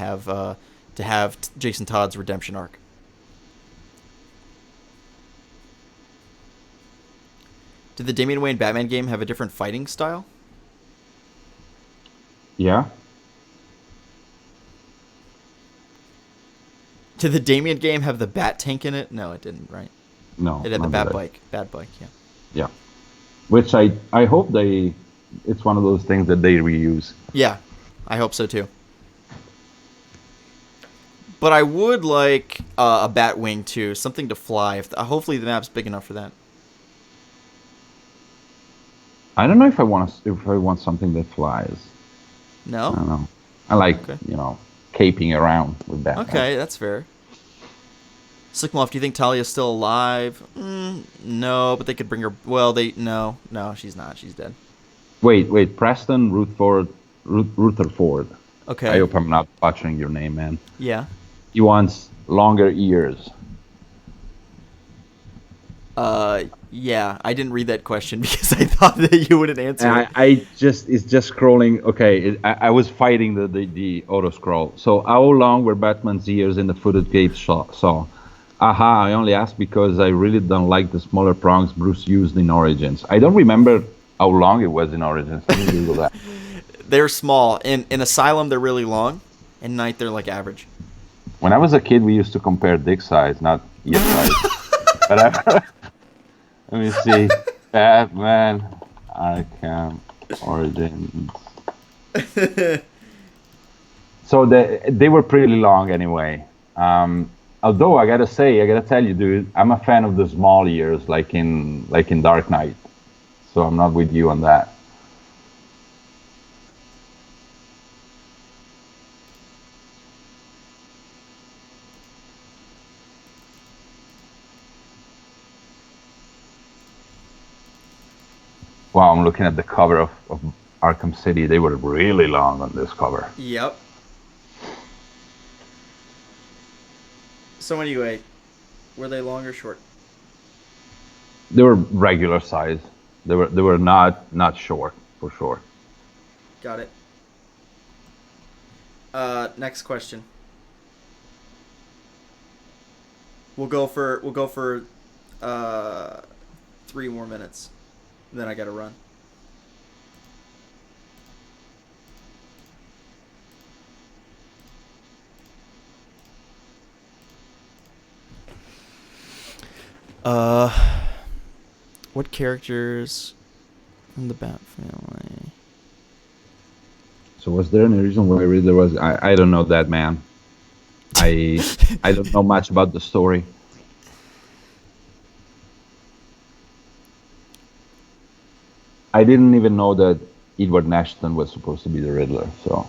A: have Jason Todd's redemption arc. Did the Damian Wayne Batman game have a different fighting style?
B: Yeah.
A: Did the Damian game have the Bat Tank in it? No, it didn't, right?
B: No.
A: It had the Bat Bike. Bat Bike, yeah.
B: Yeah. Which I hope it's one of those things that they reuse.
A: Yeah, I hope so too. But I would like a bat wing too, something to fly. Hopefully the map's big enough for that.
B: I don't know if I want something that flies.
A: No?
B: I don't know. I like, caping around with Batman.
A: Okay, that's fair. Slickmoff, do you think Talia's still alive? No, but they could bring her... Well, No, she's not. She's dead.
B: Wait. Preston Rutherford.
A: Okay.
B: I hope I'm not butchering your name, man.
A: Yeah.
B: He wants longer ears.
A: Yeah, I didn't read that question because I thought that you wouldn't answer it.
B: It's just scrolling. Okay, I was fighting the auto scroll. So how long were Batman's ears in the footage Gabe saw? Aha, I only asked because I really don't like the smaller prongs Bruce used in Origins. I don't remember how long it was in Origins. Let me Google that.
A: They're small. In Asylum, they're really long. In Night, they're like average.
B: When I was a kid, we used to compare dick size, not ear size. But let me see. Batman Arkham Origins. So they were pretty long anyway. Although I gotta tell you, dude, I'm a fan of the small ears, like in Dark Knight. So I'm not with you on that. Wow, I'm looking at the cover of Arkham City. They were really long on this cover.
A: Yep. So anyway, were they long or short?
B: They were regular size. They were not short, for sure.
A: Got it. Next question. We'll go for 3 more minutes. Then I gotta run. What characters from the Bat family?
B: So was there any reason why there was? I don't know that, man. I don't know much about the story. I didn't even know that Edward Nashton was supposed to be the Riddler, so.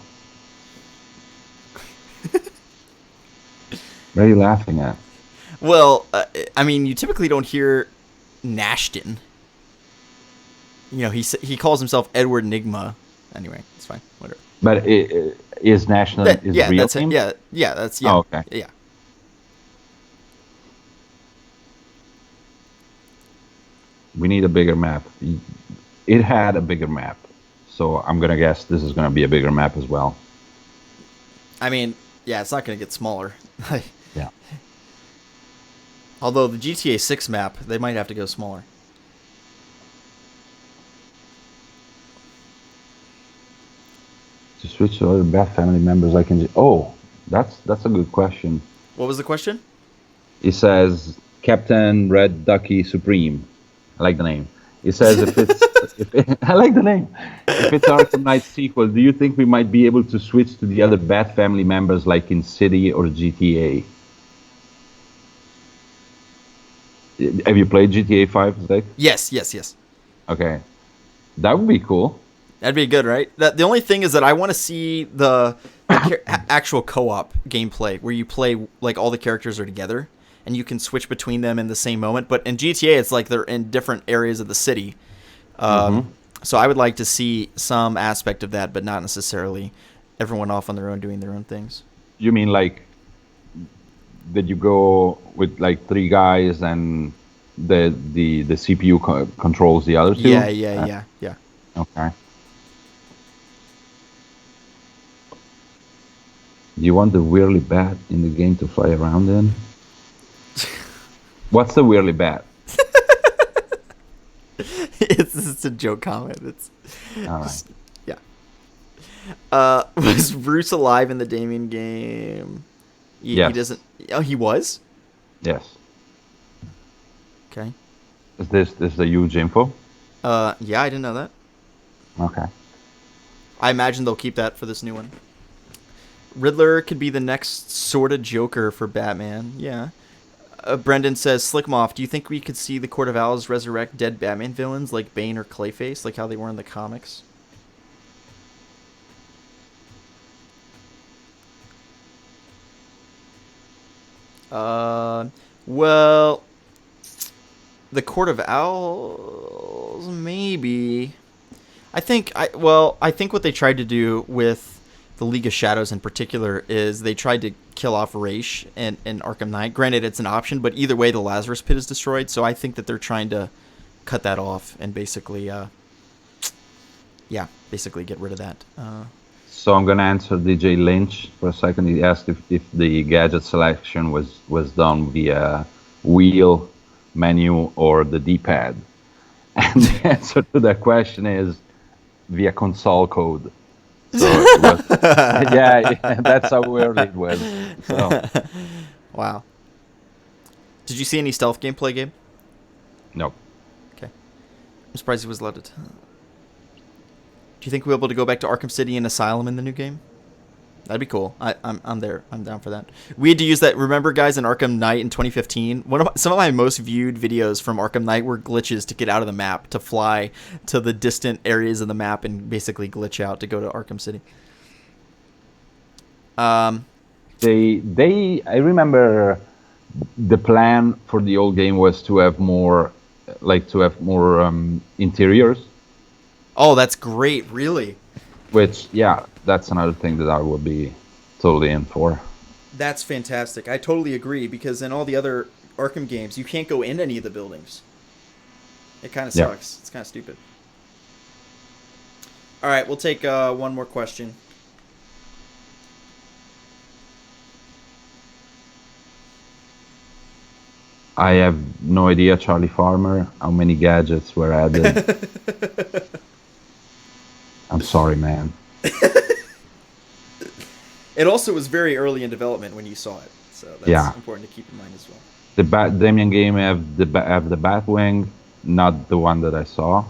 B: What are you laughing at?
A: Well, I mean, you typically don't hear Nashton. You know, he calls himself Edward Nigma. Anyway, it's fine. Whatever.
B: But is Nashton his real
A: that's
B: name?
A: it. Yeah, that's
B: Oh, okay.
A: Yeah.
B: We need a bigger map. It had a bigger map, so I'm gonna guess this is gonna be a bigger map as well.
A: I mean, yeah, it's not gonna get smaller.
B: Yeah.
A: Although the GTA 6 map, they might have to go smaller.
B: To switch to other Bat family members, I can. Oh, that's a good question.
A: What was the question?
B: It says Captain Red Ducky Supreme. I like the name. It says I like the name. If it's Arkham Knight sequel, do you think we might be able to switch to the other Bat family members like in City or GTA? Have you played GTA 5, Zach?
A: Yes.
B: Okay. That would be cool.
A: That'd be good, right? The only thing is that I want to see the actual co-op gameplay where you play like all the characters are together and you can switch between them in the same moment. But in GTA, it's like they're in different areas of the city. So I would like to see some aspect of that, but not necessarily everyone off on their own doing their own things.
B: You mean like, did you go with like three guys and the CPU controls the other two?
A: Yeah.
B: Okay. Do you want the whirly bat in the game to fly around in? What's the whirly bat?
A: It's a joke comment. It's
B: All right.
A: just, yeah. Was Bruce alive in the Damian game?
B: Yes.
A: He doesn't. Oh, he was.
B: Yes.
A: Okay.
B: Is this a huge info?
A: Yeah, I didn't know that.
B: Okay.
A: I imagine they'll keep that for this new one. Riddler could be the next sort of Joker for Batman. Yeah. Brendan says, Slickmoff, do you think we could see the Court of Owls resurrect dead Batman villains like Bane or Clayface, like how they were in the comics? Well, the Court of Owls, maybe. I think what they tried to do with the League of Shadows in particular is they tried to kill off Raish in Arkham Knight. Granted, it's an option, but either way, the Lazarus Pit is destroyed. So I think that they're trying to cut that off and basically, basically get rid of that.
B: So I'm gonna answer DJ Lynch for a second. He asked if the gadget selection was done via wheel, menu, or the D-pad, and the answer to that question is via console code. So it was, yeah, that's how weird it was. So.
A: Wow. Did you see any stealth gameplay, Gabe?
B: No.
A: Okay. I'm surprised he was allowed to. Do you think we'll be able to go back to Arkham City and Asylum in the new game? That'd be cool. I'm there. I'm down for that. We had to use that. Remember, guys, in Arkham Knight in 2015, some of my most viewed videos from Arkham Knight were glitches to get out of the map, to fly to the distant areas of the map and basically glitch out to go to Arkham City.
B: I remember the plan for the old game was to have more, interiors.
A: Oh, that's great! Really.
B: Which, yeah, that's another thing that I would be totally in for.
A: That's fantastic. I totally agree, because in all the other Arkham games, you can't go in any of the buildings. It kind of sucks. It's kind of stupid. All right, we'll take one more question.
B: I have no idea, Charlie Farmer, how many gadgets were added. I'm sorry, man.
A: It also was very early in development when you saw it, so that's important to keep in mind as well.
B: The Damian game have the Batwing, not the one that I saw.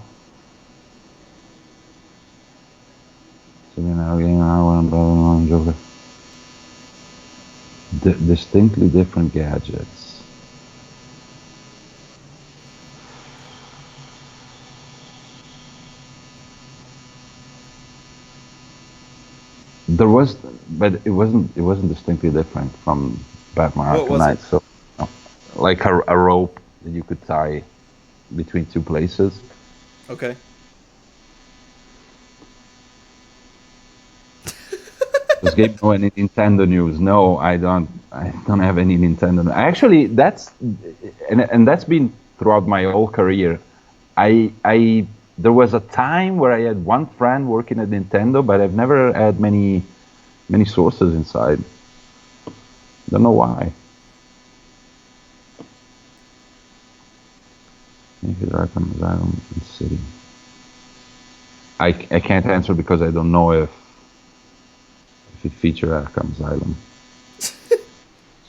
B: Distinctly different gadgets. There was, but it wasn't distinctly different from Batman Arkham Knight. So, like a rope that you could tie between two places.
A: Okay.
B: Does Gabe know any Nintendo news? No, I don't. I don't have any Nintendo. Actually, that's been throughout my whole career. There was a time where I had one friend working at Nintendo, but I've never had many sources inside. Don't know why. Arkham Asylum City. I can't answer because I don't know if it features Arkham Asylum.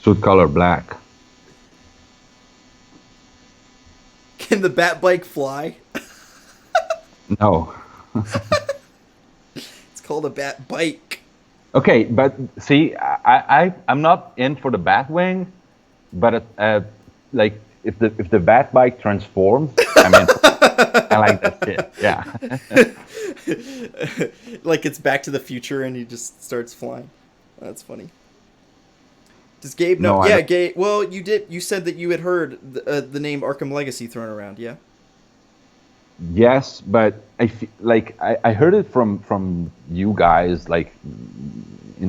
B: Suit color black.
A: Can the Bat Bike fly?
B: No.
A: It's called a Bat Bike.
B: Okay, but see, I'm not in for the Batwing, but like if the Bat Bike transforms, I mean, I like that shit. Yeah.
A: Like it's Back to the Future and he just starts flying. That's funny. Does Gabe know?
B: No,
A: yeah, Gabe. Well, you did. You said that you had heard the name Arkham Legacy thrown around. Yeah.
B: Yes, but I heard it from you guys like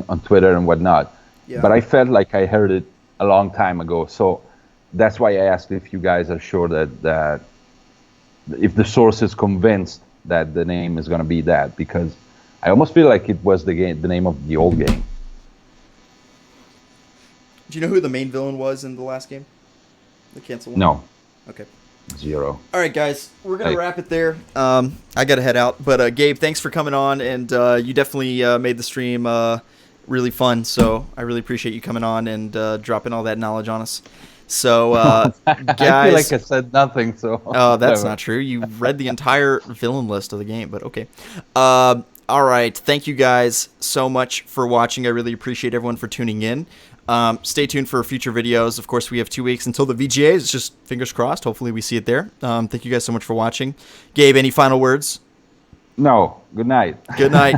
B: on Twitter and whatnot.
A: Yeah.
B: But I felt like I heard it a long time ago. So that's why I asked if you guys are sure that if the source is convinced that the name is going to be that, because I almost feel like it was the name of the old game.
A: Do you know who the main villain was in the last game? The cancel one?
B: No.
A: Okay.
B: 0.
A: All right, guys, we're gonna wrap it there. I gotta head out, but Gabe, thanks for coming on, and you definitely made the stream really fun. So I really appreciate you coming on and dropping all that knowledge on us. So, guys,
B: I feel like I said nothing. So.
A: Oh, that's not true. You read the entire villain list of the game, but okay. All right, thank you guys so much for watching. I really appreciate everyone for tuning in. Stay tuned for future videos. Of course, we have 2 weeks until the VGAs. It's just fingers crossed. Hopefully we see it there. Thank you guys so much for watching. Gabe, any final words?
B: No. Good night.
A: Good night.